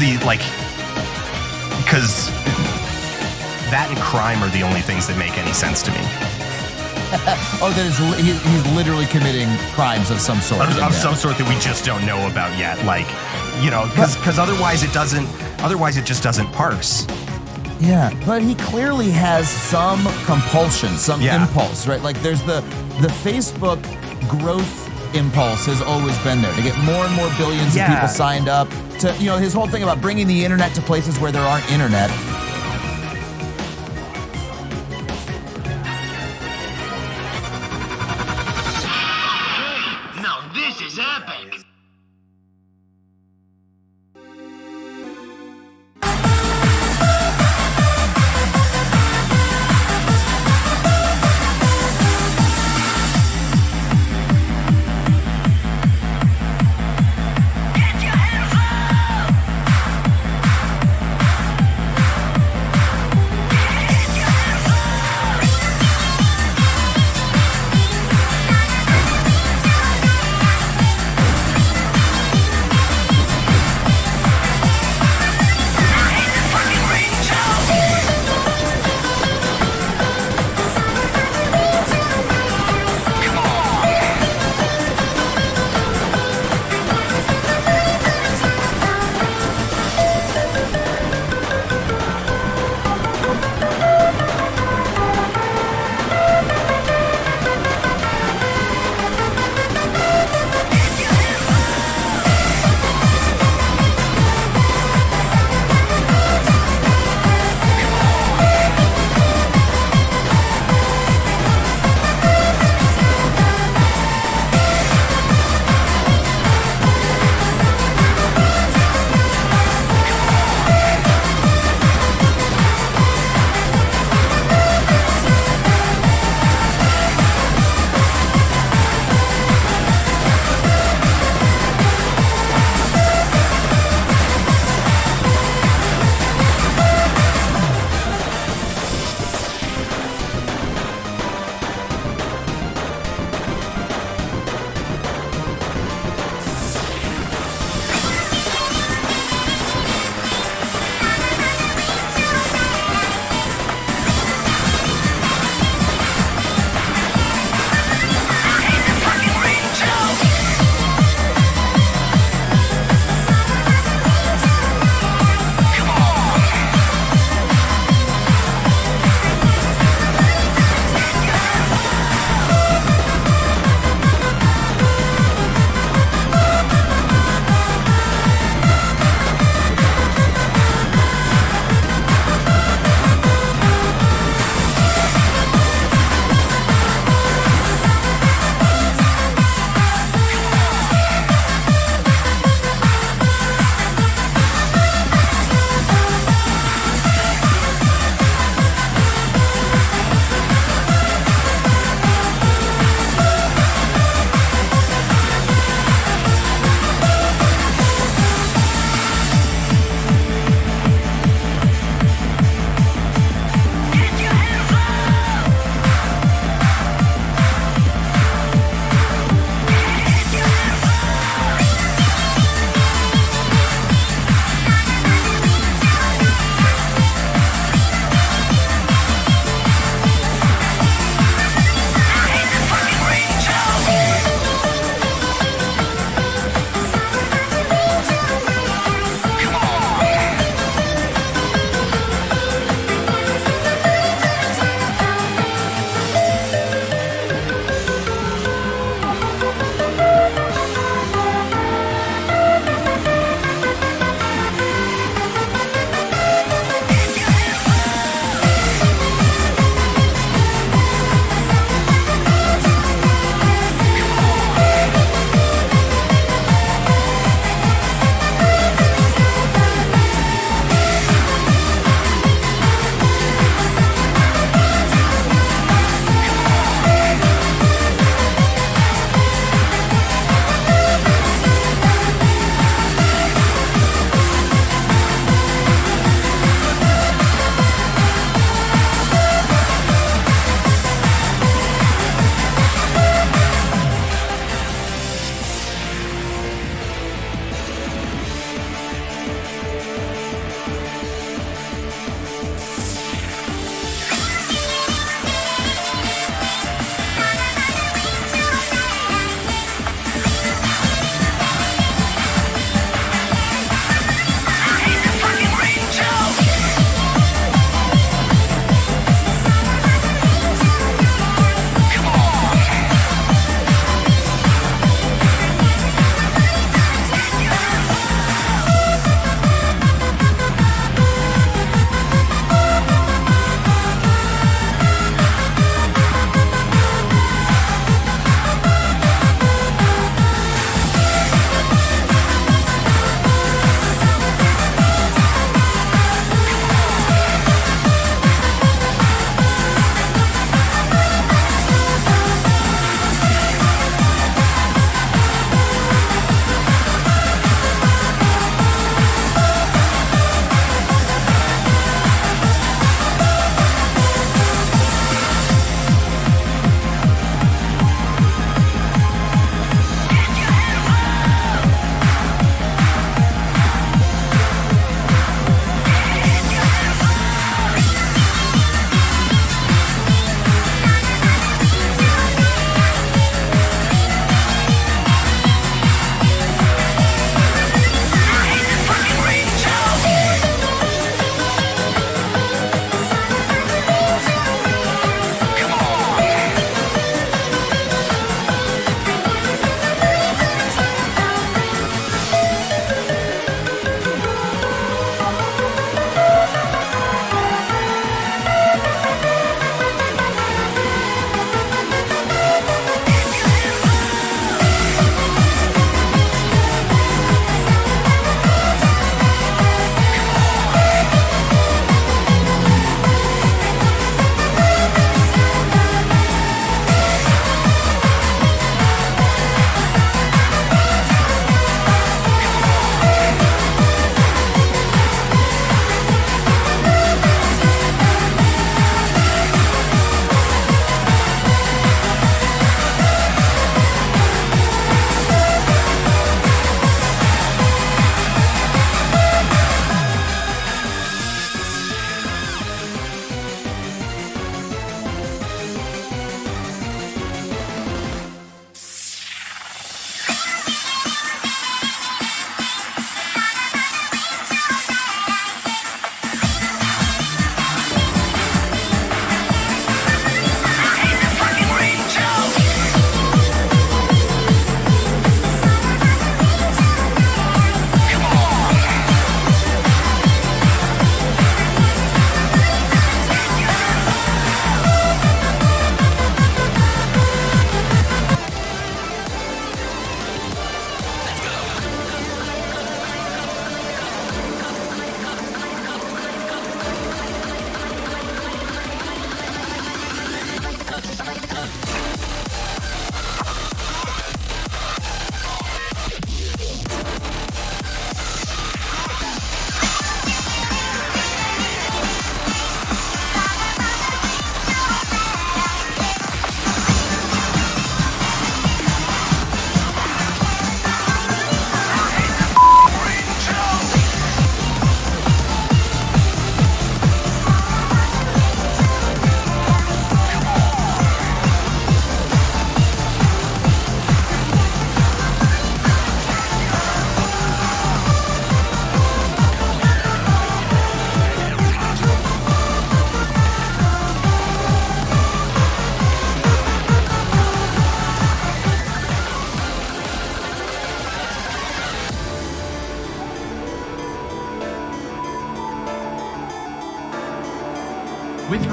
because that and crime are the only things that make any sense to me. He's literally committing crimes of some sort. Of some sort that we just don't know about yet. Because otherwise it just doesn't parse. Yeah, but he clearly has some compulsion, some impulse, right? There's the Facebook growth impulse has always been there to get more and more billions of people signed up. To his whole thing about bringing the internet to places where there aren't internet. Now this is epic.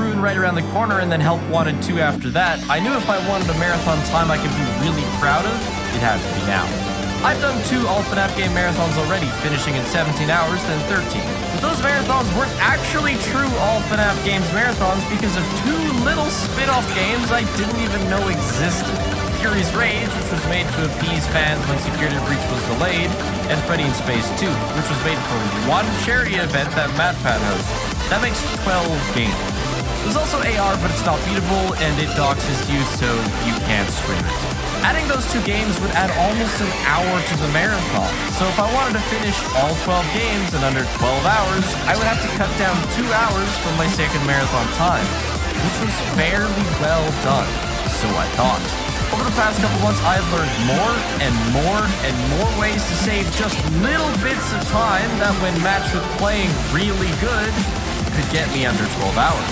Ruin right around the corner and then Help Wanted 2 after that, I knew if I wanted a marathon time I could be really proud of, it had to be now. I've done 2 All-FNAF game marathons already, finishing in 17 hours, then 13. But those marathons weren't actually true All-FNAF games marathons because of 2 little spin-off games I didn't even know existed. Fury's Rage, which was made to appease fans when Security Breach was delayed, and Freddy in Space 2, which was made for one charity event that MatPat hosted. That makes 12 games. There's also AR, but it's not beatable, and it doxes you, so you can't stream it. Adding those 2 games would add almost an hour to the marathon. So if I wanted to finish all 12 games in under 12 hours, I would have to cut down 2 hours from my second marathon time, which was fairly well done, so I thought. Over the past couple months, I've learned more and more and more ways to save just little bits of time that when matched with playing really good, could get me under 12 hours.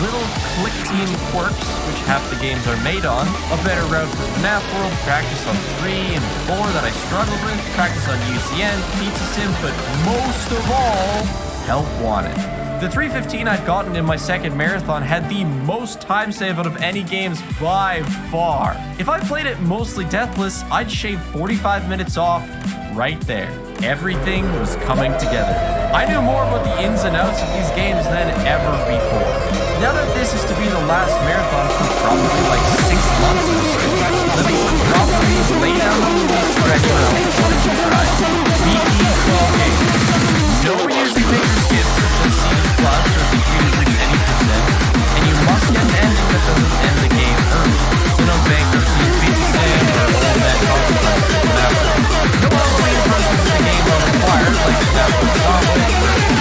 Little click team quirks, which half the games are made on, a better route for FNAF World, practice on 3 and 4 that I struggled with, practice on UCN, Pizza Sim, but most of all, Help Wanted. The 3:15 I'd gotten in my second marathon had the most time save out of any games by far. If I played it mostly deathless, I'd shave 45 minutes off right there. Everything was coming together. I knew more about the ins and outs of these games than ever before. Now that this is to be the last marathon for probably like 6 months or so, let me probably lay down the rules for anyone else wanting to try. Beat these 12 games. No reusing major skips such as Season Plus or Security Breach any percent, and you must get an ending that doesn't end the game early. So no bankruptcy, Pizza Sim, or all that consequences from that. No other reinforcements in the game are required, like FNAF Software,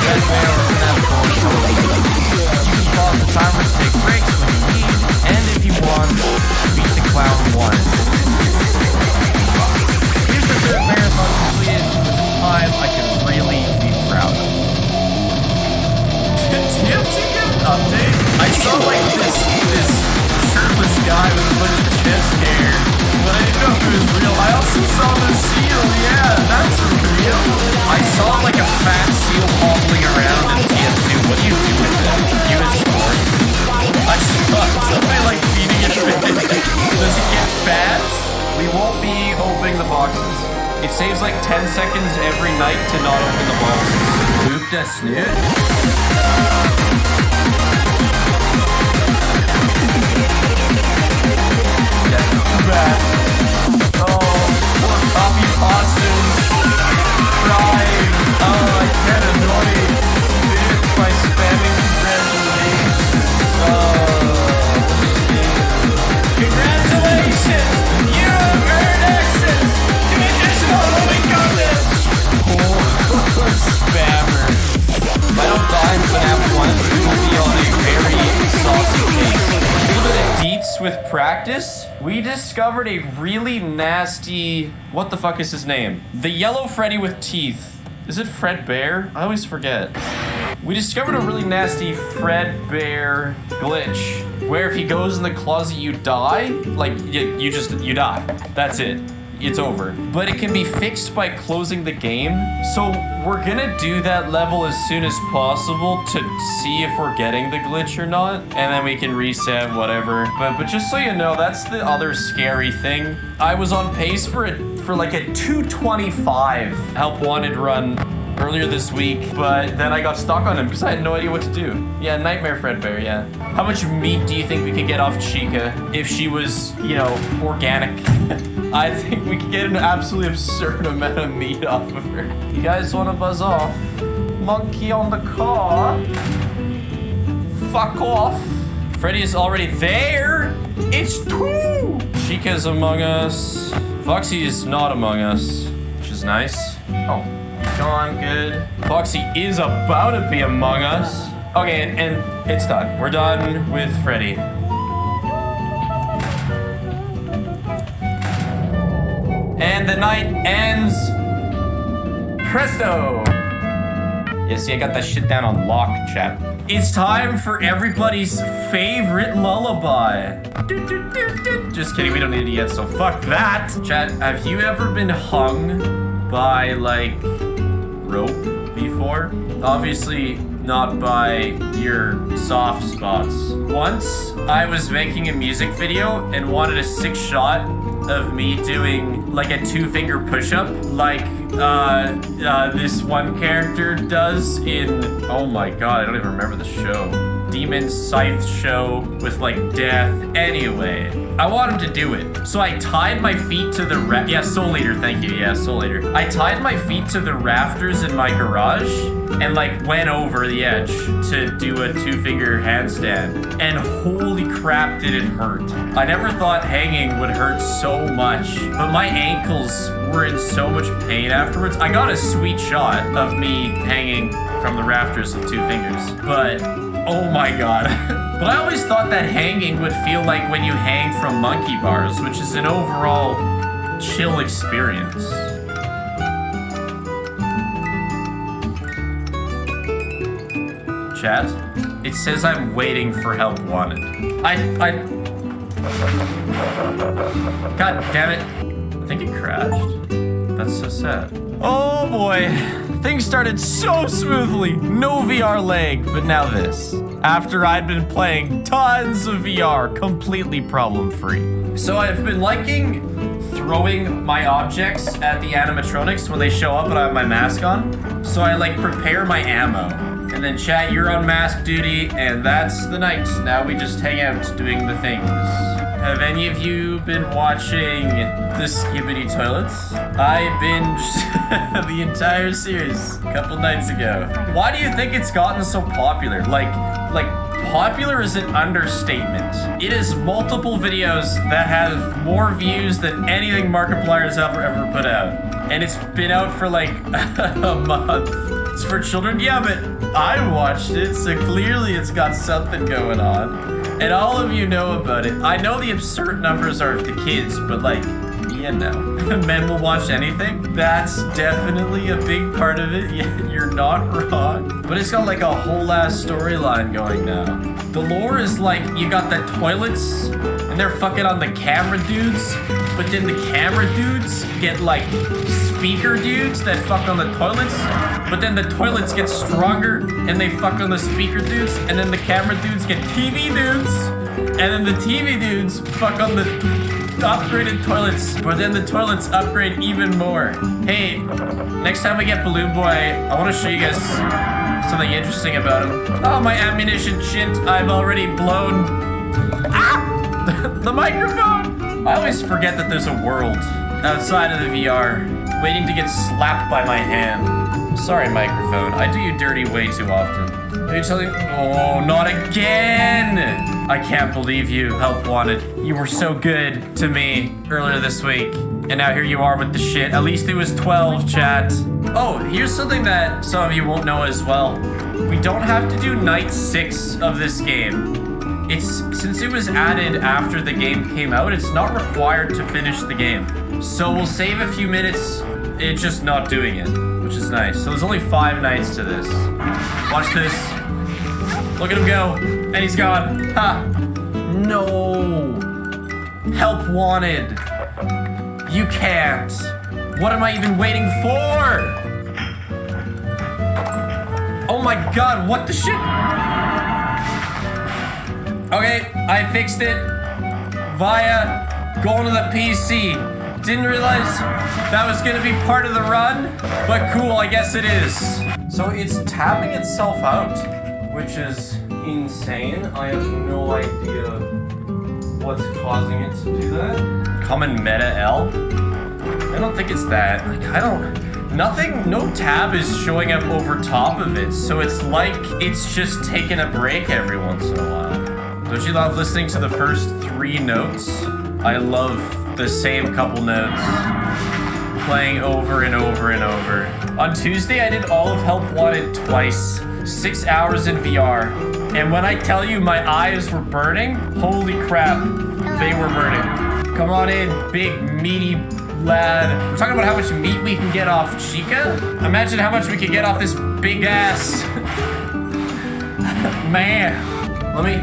Red Bear, or FNAF Software. You can pause the timer to take breaks when you need, and if you want, beat the clown once. Here's the third marathon completed with a time I can really be proud of. Did you get an update? I saw like this shirtless guy with a bunch of chest hair, but I didn't know if it was real. I also saw the seal, yeah, that's real. I saw like a fat seal hobbling around in TF2. What do you do with it? You escort? I saw somebody like feeding it fish. Does it get fat? We won't be opening the boxes. It saves like 10 seconds every night to not open the boxes. Boop da snoot. Yeah, too bad. Oh, poor Poppy Possum. Crying. Oh, I can't annoy Biff by spamming congratulations. Congratulations! You have earned access to additional only content! Poor spammer. If I don't die in FNAF 1, it will be on a very saucy case. A little bit of deets with practice. We discovered a really nasty... What the fuck is his name? The yellow Freddy with teeth. Is it Fred Bear? I always forget. We discovered a really nasty Fred Bear glitch where if he goes in the closet, you die. Like, you die. That's it. It's over. But it can be fixed by closing the game. So we're gonna do that level as soon as possible to see if we're getting the glitch or not. And then we can reset, whatever. But just so you know, that's the other scary thing. I was on pace for like a 2:25 Help Wanted run earlier this week, but then I got stuck on him because I had no idea what to do. Yeah, Nightmare Fredbear, yeah. How much meat do you think we could get off Chica if she was, you know, organic? I think we could get an absolutely absurd amount of meat off of her. You guys want to buzz off? Monkey on the car. Fuck off. Freddy is already there. It's 2. Chica's among us. Foxy is not among us, which is nice. Oh. Gone, good. Foxy is about to be among us. Okay, and it's done. We're done with Freddy. And the night ends. Presto! Yeah, see, I got that shit down on lock, chat. It's time for everybody's favorite lullaby. Just kidding, we don't need it yet, so fuck that. Chat, have you ever been hung by, like, rope before? Obviously not by your soft spots. Once, I was making a music video and wanted a 6 shot of me doing like a 2-finger push-up, like this one character does in, oh my god, I don't even remember the show. Demon Scythe show with like death. Anyway, I want him to do it. So I tied my feet to the yeah, Soul Eater, thank you. Yeah, Soul Eater. I tied my feet to the rafters in my garage and like went over the edge to do a 2-finger handstand. And holy crap, did it hurt. I never thought hanging would hurt so much, but my ankles were in so much pain afterwards. I got a sweet shot of me hanging from the rafters with 2 fingers, but oh my god. But I always thought that hanging would feel like when you hang from monkey bars, which is an overall chill experience. Chat, it says I'm waiting for help wanted. God damn it. I think it crashed. That's so sad. Oh boy. Things started so smoothly. No VR lag, but now this. After I'd been playing tons of VR, completely problem-free. So I've been liking throwing my objects at the animatronics when they show up and I have my mask on. So I like prepare my ammo. And then chat, you're on mask duty, and that's the night. Now we just hang out doing the things. Have any of you been watching the Skibbity Toilets? I binged the entire series a couple nights ago. Why do you think it's gotten so popular? Like popular is an understatement. It is multiple videos that have more views than anything Markiplier's ever put out. And it's been out for like a month. It's for children? Yeah, but I watched it, so clearly it's got something going on. And all of you know about it. I know the absurd numbers are of the kids, but like, you know, men will watch anything. That's definitely a big part of it. You're not wrong. But it's got like a whole ass storyline going now. The lore is like, you got the toilets, and they're fucking on the camera dudes, but then the camera dudes get like speaker dudes that fuck on the toilets, but then the toilets get stronger and they fuck on the speaker dudes, and then the camera dudes get TV dudes, and then the TV dudes fuck on the upgraded toilets, but then the toilets upgrade even more. Hey, next time we get Balloon Boy, I want to show you guys something interesting about him. Oh, my ammunition shit, I've already blown the microphone. I always forget that there's a world outside of the VR waiting to get slapped by my hand. Sorry, microphone. I do you dirty way too often. Are you telling? Oh, not again! I can't believe you, Help Wanted. You were so good to me earlier this week, and now here you are with the shit. At least it was 12, chat. Oh, here's something that some of you won't know as well. We don't have to do night 6 of this game. Since it was added after the game came out, it's not required to finish the game. So we'll save a few minutes, it's just not doing it, which is nice. So there's only 5 nights to this. Watch this. Look at him go, and he's gone. Ha! No! Help wanted. You can't. What am I even waiting for? Oh my god, what the shit? Okay, I fixed it via going to the PC. Didn't realize that was gonna be part of the run, but cool, I guess it is. So it's tabbing itself out, which is insane. I have no idea what's causing it to do that. Common meta L? I don't think it's that. Like, no tab is showing up over top of it, so it's like it's just taking a break every once in a while. Don't you love listening to the first 3 notes? I love the same couple notes playing over and over and over. On Tuesday, I did all of Help Wanted twice, 6 hours in VR. And when I tell you my eyes were burning, holy crap, they were burning. Come on in, big meaty lad. We're talking about how much meat we can get off Chica? Imagine how much we could get off this big ass. Man, let me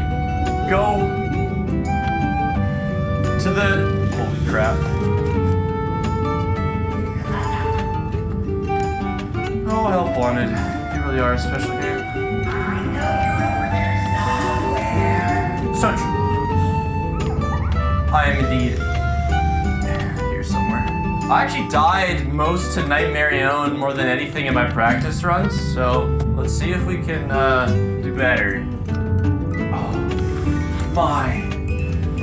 go to the, holy crap. Oh, Help Wanted. You really are a special game. So true. I am indeed here somewhere. I actually died most to Nightmarion more than anything in my practice runs, so let's see if we can do better. Oh my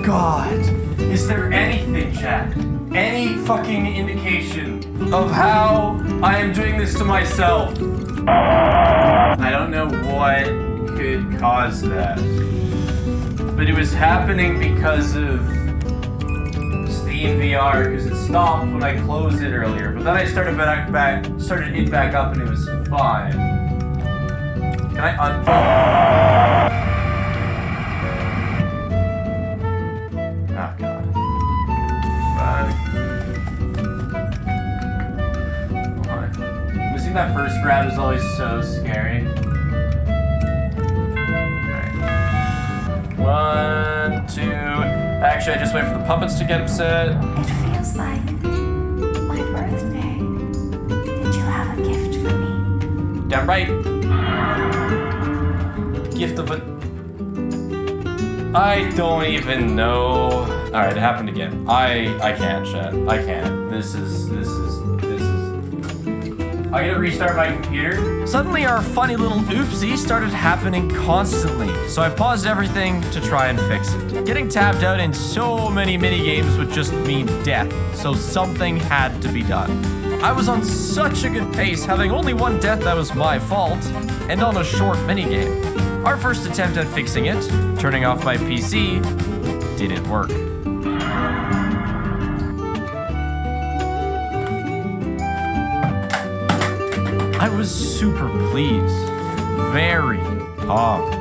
god. Is there anything, chat? Any fucking indication of how I am doing this to myself? I don't know what could cause that, but it was happening because of Steam VR, because it stopped when I closed it earlier, but then I started it back up and it was fine. Can I unplug? Oh god. Missing that first grab is always so scary. Alright. 1, 2. Actually, I just wait for the puppets to get upset. It feels like my birthday. Did you have a gift for me? Damn right. Gift of a... I don't even know. Alright, it happened again. I can't, chat. I can't. This is... I gotta restart my computer. Suddenly our funny little oopsie started happening constantly, so I paused everything to try and fix it. Getting tabbed out in so many minigames would just mean death, so something had to be done. I was on such a good pace, having only one death that was my fault, and on a short minigame. Our first attempt at fixing it, turning off my PC, didn't work. I was super pleased, very pumped.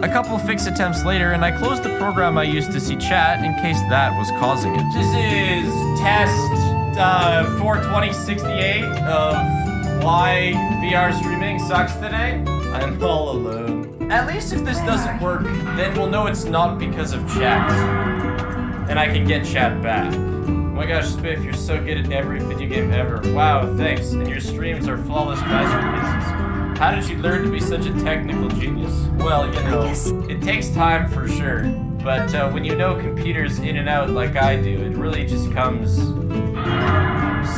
A couple fix attempts later, and I closed the program I used to see chat in case that was causing it. This is test 42068 of why VR streaming sucks today. I'm all alone. At least if this doesn't work, then we'll know it's not because of chat. And I can get chat back. Oh my gosh, Spiff, you're so good at every video game ever. Wow, thanks. And your streams are flawless masterpieces. How did you learn to be such a technical genius? Well, you know, it takes time for sure. But when you know computers in and out like I do, it really just comes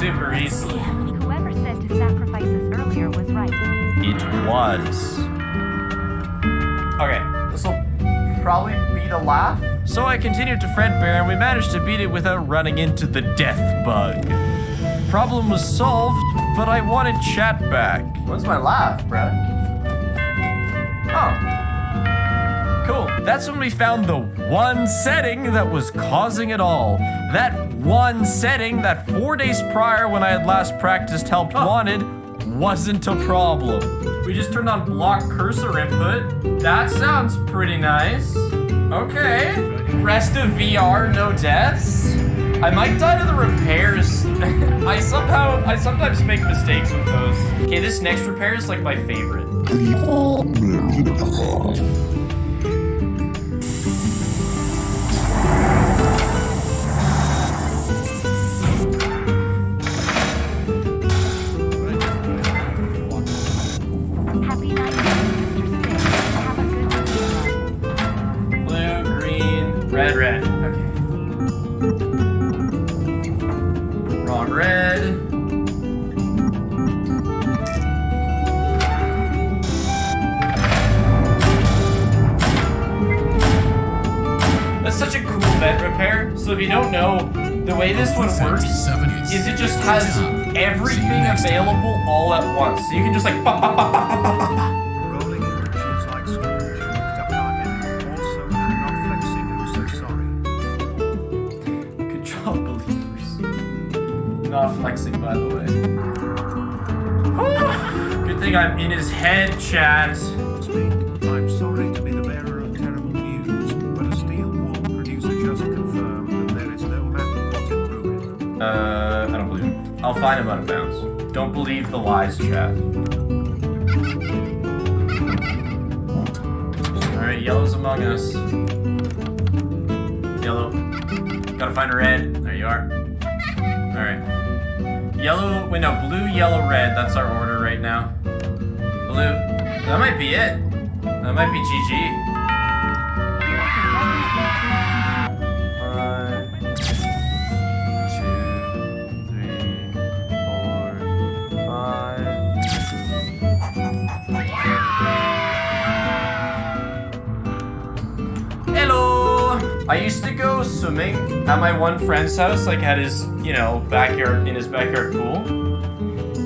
super easily. Whoever said to sacrifice us earlier was right. It was. Okay, this will probably be the laugh. So I continued to Fredbear and we managed to beat it without running into the death bug. Problem was solved, but I wanted chat back. What's my laugh, bruh? Oh. Cool. That's when we found the one setting that was causing it all. That one setting that 4 days prior when I had last practiced Helped Wanted wasn't a problem. We just turned on block cursor input. That sounds pretty nice. Okay. Rest of VR, no deaths. I might die to the repairs. I sometimes make mistakes with those. Okay, this next repair is like my favorite. Red. Okay. Wrong red. That's such a cool vent repair. So if you don't know, the way this one works is it just has everything available all at once. So you can just like pop, pop, pop, pop, pop, pop, pop. Not flexing, by the way. Good thing I'm in his head, chat. I'm sorry to be the bearer of terrible news, but a steel wall producer just confirmed that there is no map of what it ruined. I don't believe him. I'll find him out of bounds. Don't believe the lies, chat. Alright, yellow's among us. Yellow. Gotta find a red. There you are. Alright. Yellow, wait, no, blue, yellow, red. That's our order right now. Blue. That might be it. That might be GG. I used to go swimming at my one friend's house, like at his, backyard, in his backyard pool.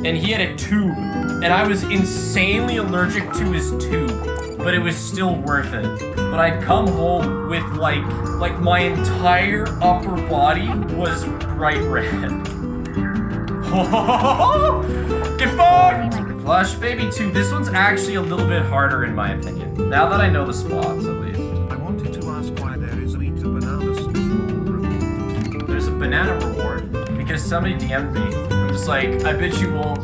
And he had a tube. And I was insanely allergic to his tube, but it was still worth it. But I'd come home with like my entire upper body was bright red. Get fucked! Plush Baby 2. This one's actually a little bit harder in my opinion. Now that I know the spots, at least. I wanted to ask why there is a Eat a Banana reward. There's a banana reward because somebody DM'd me. I'm just like, I bet you won't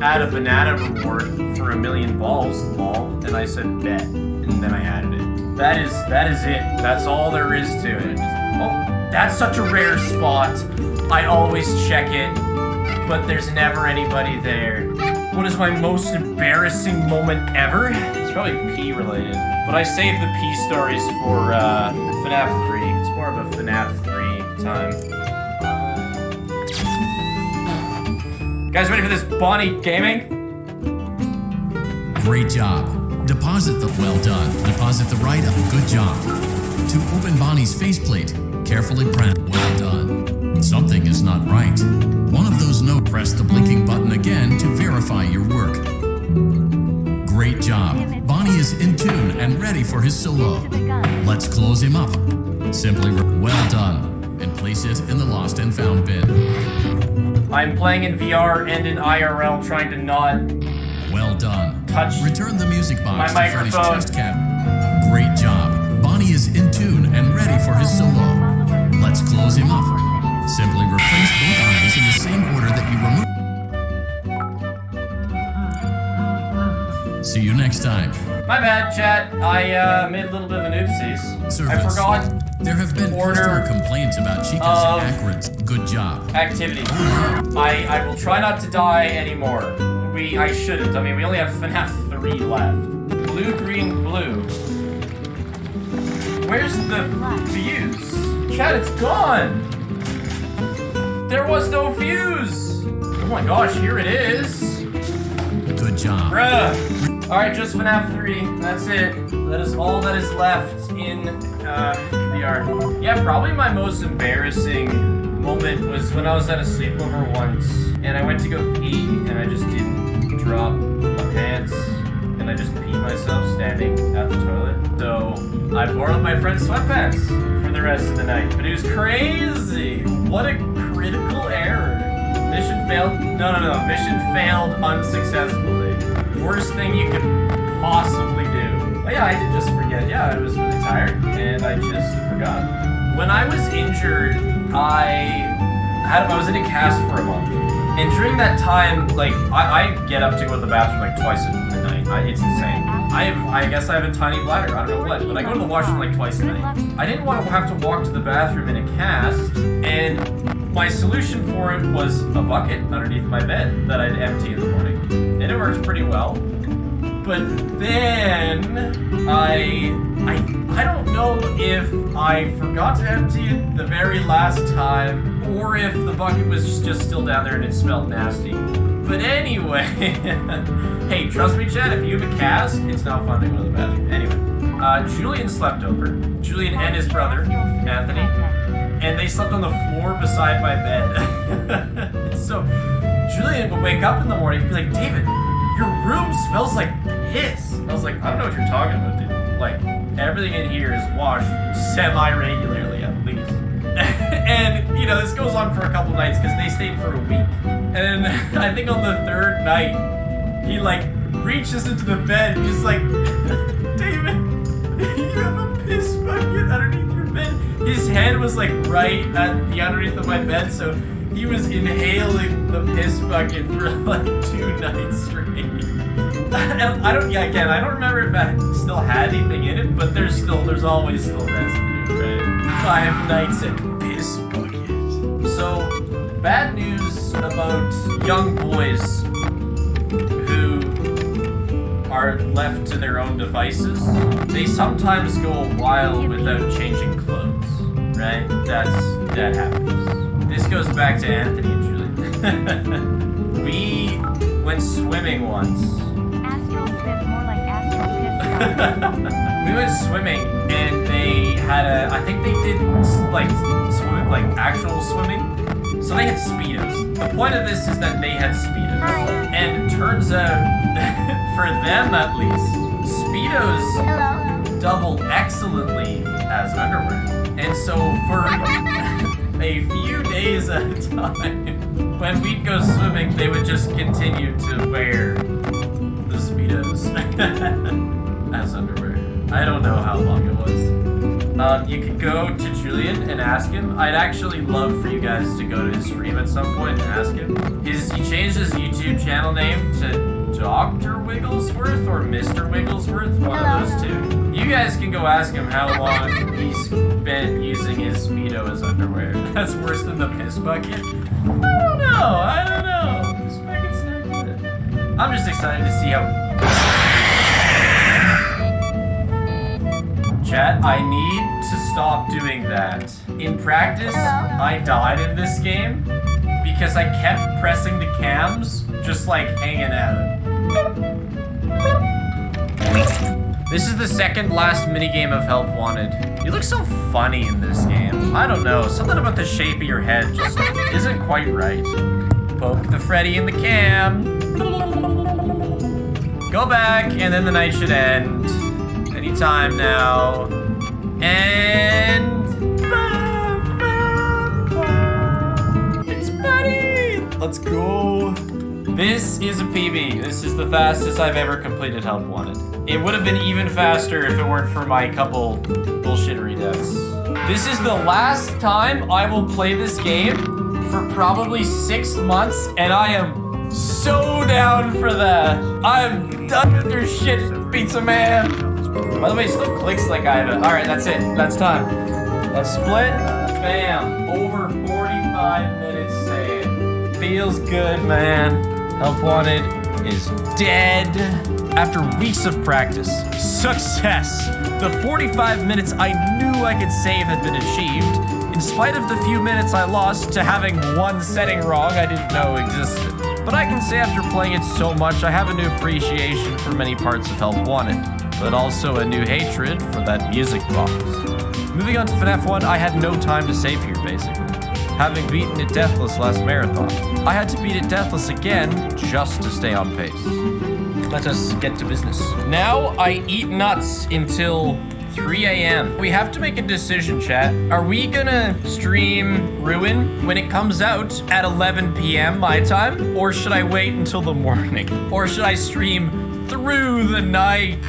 add a banana reward for 1,000,000 balls, lol. And I said, bet. And then I added it. That is it. That's all there is to it. Oh, that's such a rare spot. I always check it, but there's never anybody there. What is my most embarrassing moment ever? It's probably P related, but I saved the P stories for FNAF 3. It's more of a FNAF 3 time. Guys ready for this Bonnie gaming? Great job. Deposit the well done. Deposit the write-up. Good job. To open Bonnie's faceplate, carefully press well done. Something is not right. One of those notes, press the blinking button again to verify your work. Great job. Bonnie is in tune and ready for his solo. Let's close him up. Simply well done and place it in the lost and found bin. I'm playing in VR and in IRL trying to not well done. Touch Return the music box my to Freddy's microphone. chest cavity. Great job. Bonnie is in tune and ready for his solo. Let's close him up. Simply replace both eyes in the same order that you removed. See you next time. My bad, chat. I made a little bit of an oopsies. I forgot. There have been customer complaints about Chica's inaccuracies. Good job. Activity. I will try not to die anymore. I shouldn't. I mean, we only have FNAF 3 left. Blue, green, blue. Where's the fuse? Chat, it's gone. There was no fuse. Oh my gosh, here it is. Good job. Bruh. Alright, just FNAF 3. That's it. That is all that is left in VR. Yeah, probably my most embarrassing moment was when I was at a sleepover once and I went to go pee and I just didn't drop my pants and I just peed myself standing at the toilet. So I borrowed my friend's sweatpants for the rest of the night. But it was crazy. What a critical error. Mission failed. No. Mission failed unsuccessfully. Worst thing you could possibly do. But yeah, I did just forget. Yeah, I was really tired and I just forgot. When I was injured, I was in a cast for a month. And during that time, like, I get up to go to the bathroom like twice a night. It's insane. I guess I have a tiny bladder, I don't know what, but I go to the washroom like twice a night. I didn't want to have to walk to the bathroom in a cast, and my solution for it was a bucket underneath my bed that I'd empty in the morning. And it works pretty well. But then, I don't know if I forgot to empty it the very last time, or if the bucket was just still down there and it smelled nasty. But anyway, hey, trust me, Chad, if you have a cast, it's not fun to go to the bathroom. Anyway, Julian slept over. Julian and his brother, Anthony. And they slept on the floor beside my bed. So, Julian would wake up in the morning and be like, David, your room smells like piss. I was like, I don't know what you're talking about, dude. Like, everything in here is washed semi-regularly, at least. And, this goes on for a couple nights because they stayed for a week. And I think on the third night, he, reaches into the bed and he's like, David, you have a piss bucket underneath your bed. His head was, right at the underneath of my bed, so he was inhaling the piss bucket for, 2 nights straight. And I don't remember if that still had anything in it, but there's always still residue, right? 5 nights at piss bucket. So, bad news about young boys who are left to their own devices. They sometimes go a while without changing clothes, right? That happens. This goes back to Anthony and Julie. We went swimming once. Astral spit, more like astral piss. We went swimming and they had I think they did like swimming, like actual swimming. So they had Speedos. The point of this is that they had Speedos. And it turns out, for them at least, Speedos double excellently as underwear. And so for a few days at a time, when we'd go swimming, they would just continue to wear the Speedos as underwear. I don't know how long it was. You could go to Julian and ask him. I'd actually love for you guys to go to his stream at some point and ask him. He changed his YouTube channel name to Dr. Wigglesworth or Mr. Wigglesworth, one of those two. You guys can go ask him how long he spent using his Speedo as underwear. That's worse than the piss bucket. I don't know. Piss bucket's not good. I'm just excited to see how... Chat, I need to stop doing that. In practice, I died in this game because I kept pressing the cams, just like hanging out. This is the second last minigame of Help Wanted. You look so funny in this game. I don't know, something about the shape of your head just isn't quite right. Poke the Freddy in the cam. Go back, and then the night should end. Anytime now. And... It's Buddy! Let's go. This is a PB. This is the fastest I've ever completed Help Wanted. It would have been even faster if it weren't for my couple bullshittery deaths. This is the last time I will play this game for probably 6 months, and I am so down for that. I am done with your shit, Pizza Man. By the way, it still clicks like I have it. Alright, that's it. That's time. Let's split. Bam. Over 45 minutes saved. Feels good, man. Help Wanted is dead. After weeks of practice. Success. The 45 minutes I knew I could save had been achieved, in spite of the few minutes I lost to having one setting wrong I didn't know existed. But I can say after playing it so much, I have a new appreciation for many parts of Help Wanted, but also a new hatred for that music box. Moving on to FNAF 1, I had no time to save here, basically. Having beaten it deathless last marathon, I had to beat it deathless again just to stay on pace. Let us get to business. Now I eat nuts until 3 a.m. We have to make a decision, chat. Are we gonna stream Ruin when it comes out at 11 p.m. my time? Or should I wait until the morning? Or should I stream through the night?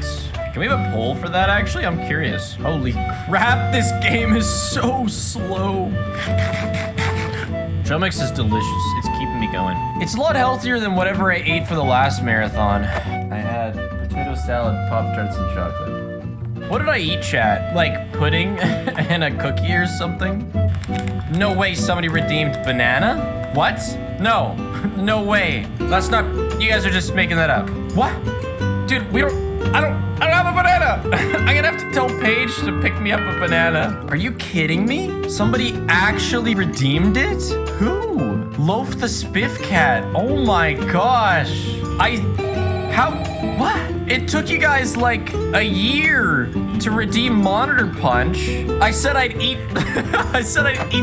Can we have a poll for that, actually? I'm curious. Holy crap, this game is so slow. Trail mix is delicious. It's keeping me going. It's a lot healthier than whatever I ate for the last marathon. I had potato salad, Pop-Tarts, and chocolate. What did I eat, chat? Like pudding and a cookie or something? No way somebody redeemed banana? What? No. No way. That's not... You guys are just making that up. What? Dude, I don't have a banana. I'm gonna have to tell Paige to pick me up a banana. Are you kidding me? Somebody actually redeemed it? Who? Loaf the Spiff Cat. Oh my gosh. What? It took you guys like a year to redeem Monitor Punch. I said I'd eat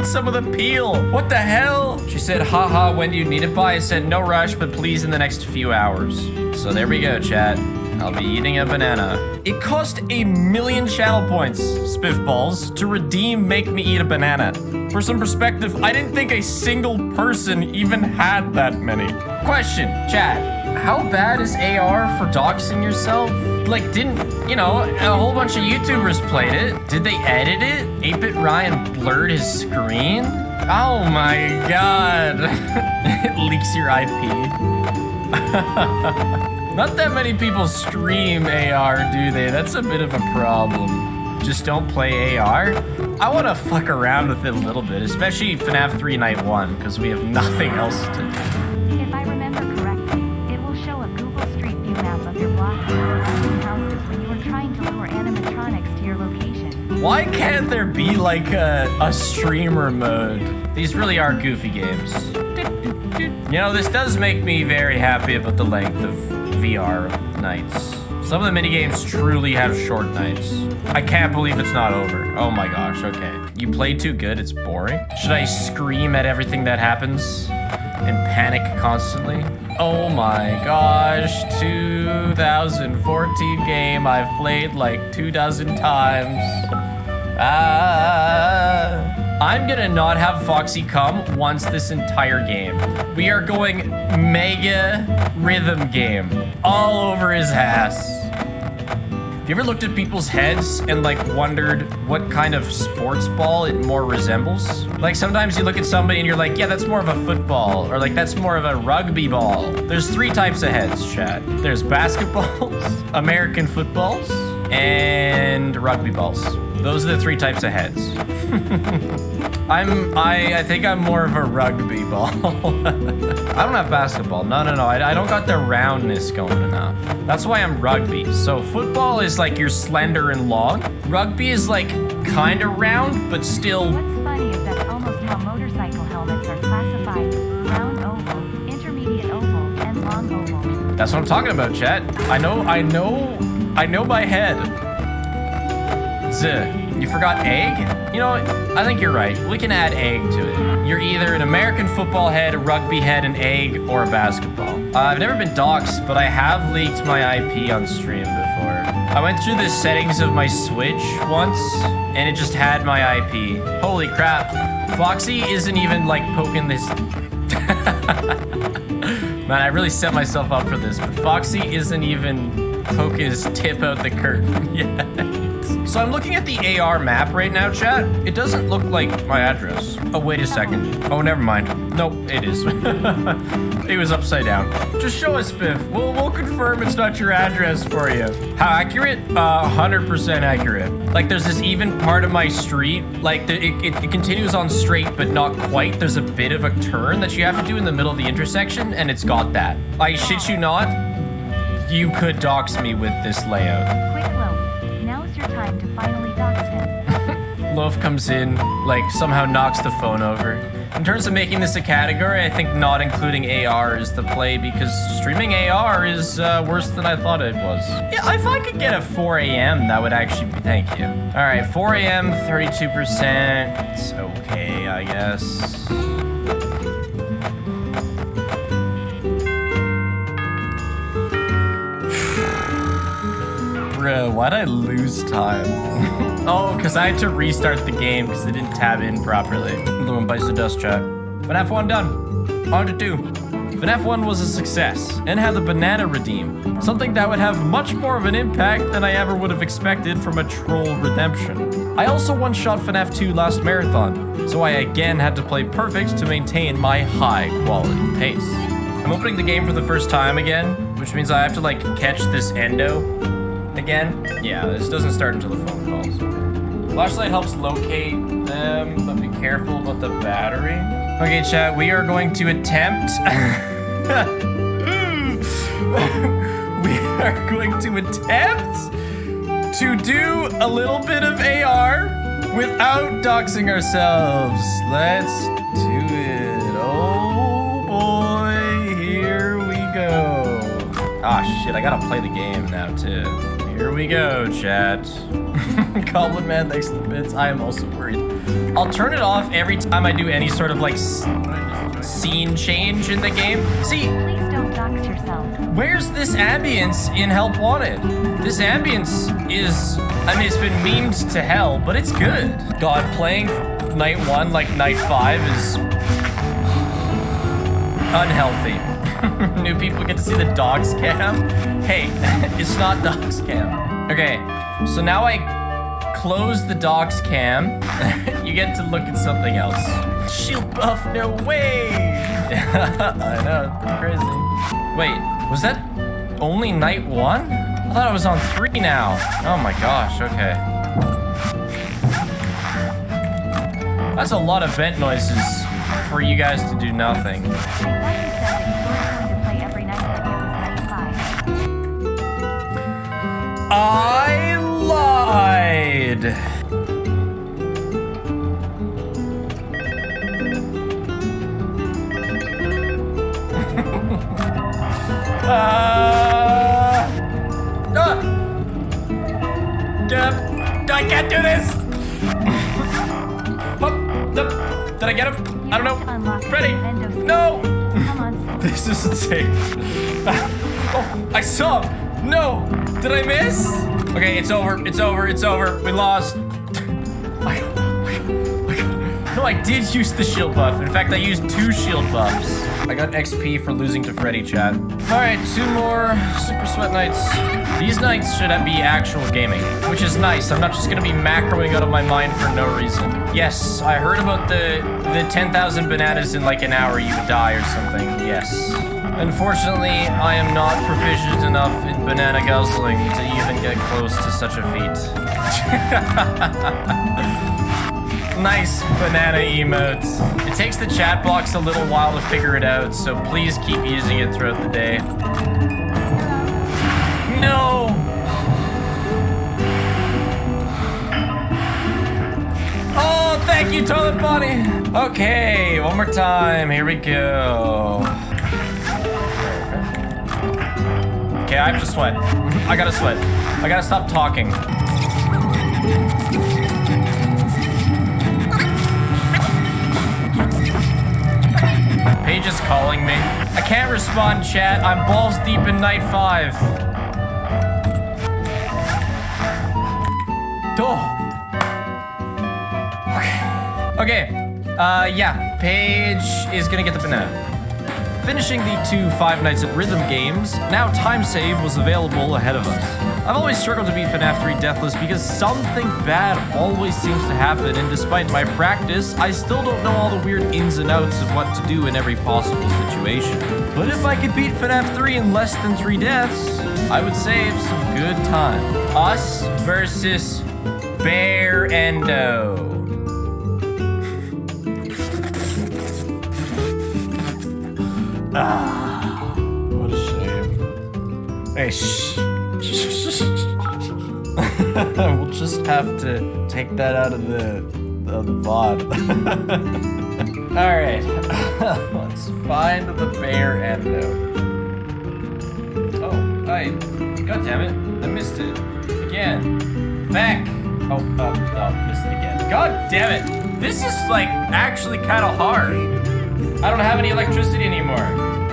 some of the peel. What the hell? She said, haha, when do you need it by? I said, no rush, but please in the next few hours. So there we go, chat. I'll be eating a banana. It cost 1,000,000 channel points, Spiffballs, to redeem Make Me Eat a Banana. For some perspective, I didn't think a single person even had that many. Question, chat. How bad is AR for doxing yourself? Like, didn't, a whole bunch of YouTubers played it. Did they edit it? 8-Bit Ryan blurred his screen? Oh my god. It leaks your IP. Not that many people stream AR, do they? That's a bit of a problem. Just don't play AR? I want to fuck around with it a little bit, especially FNAF 3 Night 1, because we have nothing else to do. If I remember correctly, it will show a Google Street View map of your block and houses when you are trying to lure animatronics to your location. Why can't there be like a streamer mode? These really are goofy games. This does make me very happy about the length of VR nights. Some of the minigames truly have short nights. I can't believe it's not over. Oh my gosh, okay. You play too good, it's boring? Should I scream at everything that happens and panic constantly? Oh my gosh, 2014 game I've played like 24 times. I'm gonna not have Foxy come once this entire game. We are going mega rhythm game all over his ass. Have you ever looked at people's heads and like wondered what kind of sports ball it more resembles? Like sometimes you look at somebody and you're like, yeah, that's more of a football, or like that's more of a rugby ball. There's 3 types of heads, chat. There's basketballs, American footballs, and rugby balls. Those are the 3 types of heads. I think I'm more of a rugby ball. I don't have basketball. No. I don't got the roundness going enough. That's why I'm rugby. So football is like you're slender and long. Rugby is like kind of round, but still. What's funny is that's almost how motorcycle helmets are classified: round oval, intermediate oval, and long oval. That's what I'm talking about, chat. I know my head. You forgot egg? You know, I think you're right. We can add egg to it. You're either an American football head, a rugby head, an egg, or a basketball. I've never been doxxed, but I have leaked my IP on stream before. I went through the settings of my Switch once, and it just had my IP. Holy crap. Foxy isn't even like poking this. Man, I really set myself up for this, but Foxy isn't even poking his tip out the curtain yet. So I'm looking at the AR map right now, chat. It doesn't look like my address. Oh, wait a second. Oh, never mind. Nope, it is. It was upside down. Just show us, Spiff. We'll confirm it's not your address for you. How accurate? 100% accurate. Like, there's this even part of my street. Like, it continues on straight, but not quite. There's a bit of a turn that you have to do in the middle of the intersection, and it's got that. I shit you not. You could dox me with this layout. Quick Loaf, now's your time to finally dox him. Loaf comes in, like somehow knocks the phone over. In terms of making this a category, I think not including AR is the play because streaming AR is worse than I thought it was. Yeah, if I could get a 4 a.m., that would actually be, thank you. All right, 4 a.m., 32%. It's okay, I guess. Bruh, why'd I lose time? Oh, because I had to restart the game because it didn't tab in properly. The one bites the dust, chat. FNAF 1 done. On to 2. FNAF 1 was a success and had the banana redeem. Something that would have much more of an impact than I ever would have expected from a troll redemption. I also one-shot FNAF 2 last marathon, so I again had to play perfect to maintain my high quality pace. I'm opening the game for the first time again, which means I have to like catch this endo again. Yeah, this doesn't start until the phone calls. Flashlight helps locate them, but be careful about the battery. Okay, chat, we are going to attempt. We are going to attempt to do a little bit of AR without doxing ourselves. Let's do it. Oh boy, here we go. Ah, shit, I gotta play the game now, too. Here we go, chat. Goblin Man, thanks for the bits. I am also worried. I'll turn it off every time I do any sort of like scene change in the game. See, please don't dox yourself. Where's this ambience in Help Wanted? This ambience is, I mean, it's been memed to hell, but it's good. God, playing night 1 like night 5 is unhealthy. New people get to see the dogs cam. Hey, it's not dogs cam. Okay, so now I close the dogs cam. You get to look at something else. Shield buff, no way! I know, it's pretty crazy. Wait, was that only night 1? I thought I was on 3 now. Oh my gosh, okay. That's a lot of vent noises for you guys to do nothing. I lied. I can't do this. Did I get him? I don't know. Freddy, no. This is insane. Oh, I saw him. No, did I miss? Okay, it's over. It's over. It's over. We lost. No, I did use the shield buff. In fact, I used 2 shield buffs. I got XP for losing to Freddy, chat. All right, 2 more Super Sweat nights. These nights should be actual gaming, which is nice. I'm not just gonna be macroing out of my mind for no reason. Yes, I heard about the 10,000 bananas in like an hour you would die or something. Yes. Unfortunately, I am not proficient enough in banana guzzling to even get close to such a feat. Nice banana emotes. It takes the chat box a little while to figure it out, so please keep using it throughout the day. No! Oh, thank you, Toilet Body! Okay, one more time. Here we go. Okay, I have to sweat. I gotta sweat. I gotta stop talking. Paige is calling me. I can't respond, chat. I'm balls deep in night 5. Oh. Okay. Yeah. Paige is gonna get the banana. Finishing the 2 Five Nights at Rhythm games, now time save was available ahead of us. I've always struggled to beat FNAF 3 Deathless because something bad always seems to happen, and despite my practice, I still don't know all the weird ins and outs of what to do in every possible situation. But if I could beat FNAF 3 in less than 3 deaths, I would save some good time. Us versus Bear Endo. Ah, what a shame. Hey, shh. We'll just have to take that out of the VOD. Alright. Let's find the Bear Endo. Oh, god damn it. I missed it. Again. Back. Oh, missed it again. God damn it. This is like actually kind of hard. I don't have any electricity anymore.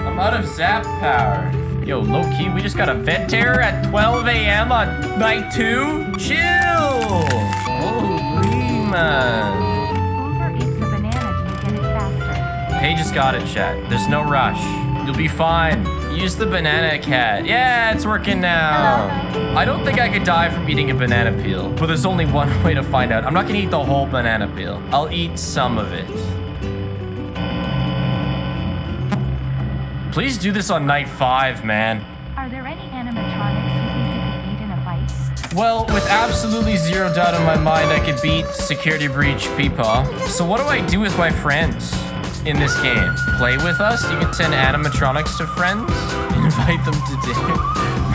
I'm out of zap power. Yo, low-key, we just got a vent terror at 12 a.m. on night 2? Chill! Holy man. Uber eats the banana, do you get it faster? Paige just got it, chat. There's no rush. You'll be fine. Use the banana cat. Yeah, it's working now. I don't think I could die from eating a banana peel, but there's only one way to find out. I'm not gonna eat the whole banana peel. I'll eat some of it. Please do this on night 5, man. Are there any animatronics you think you could beat in a fight? Well, with absolutely 0 doubt in my mind, I could beat Security Breach Peepaw. So what do I do with my friends in this game? Play with us? You can send animatronics to friends? Invite them to dinner?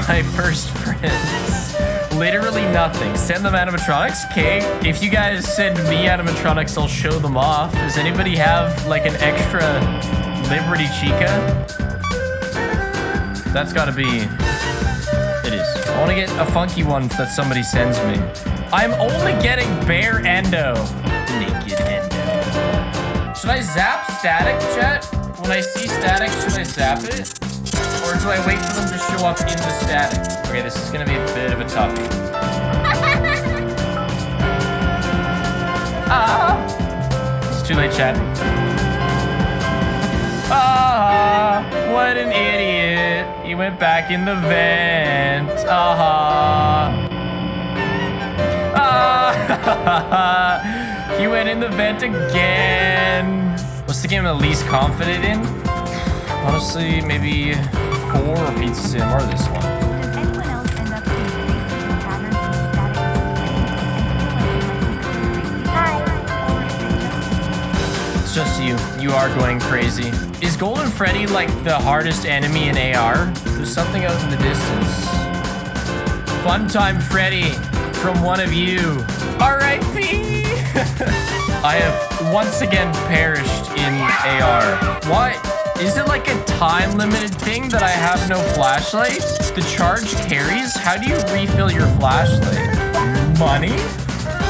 My first friends. Literally nothing. Send them animatronics? Okay. If you guys send me animatronics, I'll show them off. Does anybody have like an extra Liberty Chica? That's gotta be... It is. I wanna get a funky one that somebody sends me. I'm only getting Bear Endo. Naked Endo. Should I zap static, chat? When I see static, should I zap it? Or do I wait for them to show up in the static? Okay, this is gonna be a bit of a toughie. It's too late, chat. What an idiot. He went back in the vent. He went in the vent again. What's the game I'm the least confident in? Honestly, maybe 4 or Pizza Sim or this one. Does anyone else end up seeing faces and patterns in static It's just you. You are going crazy. Is Golden Freddy like the hardest enemy in AR? There's something out in the distance. Fun time Freddy from one of you. R.I.P. I have once again perished in AR. Why? Is it like a time limited thing that I have no flashlight? The charge carries? How do you refill your flashlight? Money?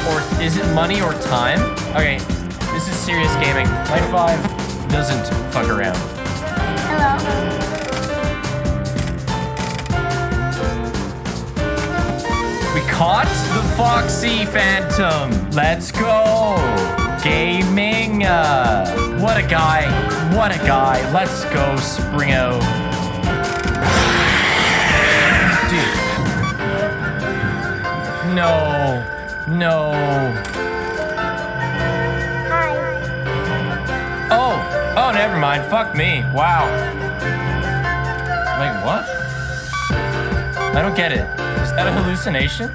or is it money or time? Okay, this is serious gaming. Light 5 doesn't fuck around. Hello. We caught the Foxy Phantom. Let's go. Gaming. What a guy. What a guy. Let's go, Springo. Dude. No. No. Hi. Oh, never mind. Fuck me. Wow. Wait, what? I don't get it. Is that a hallucination?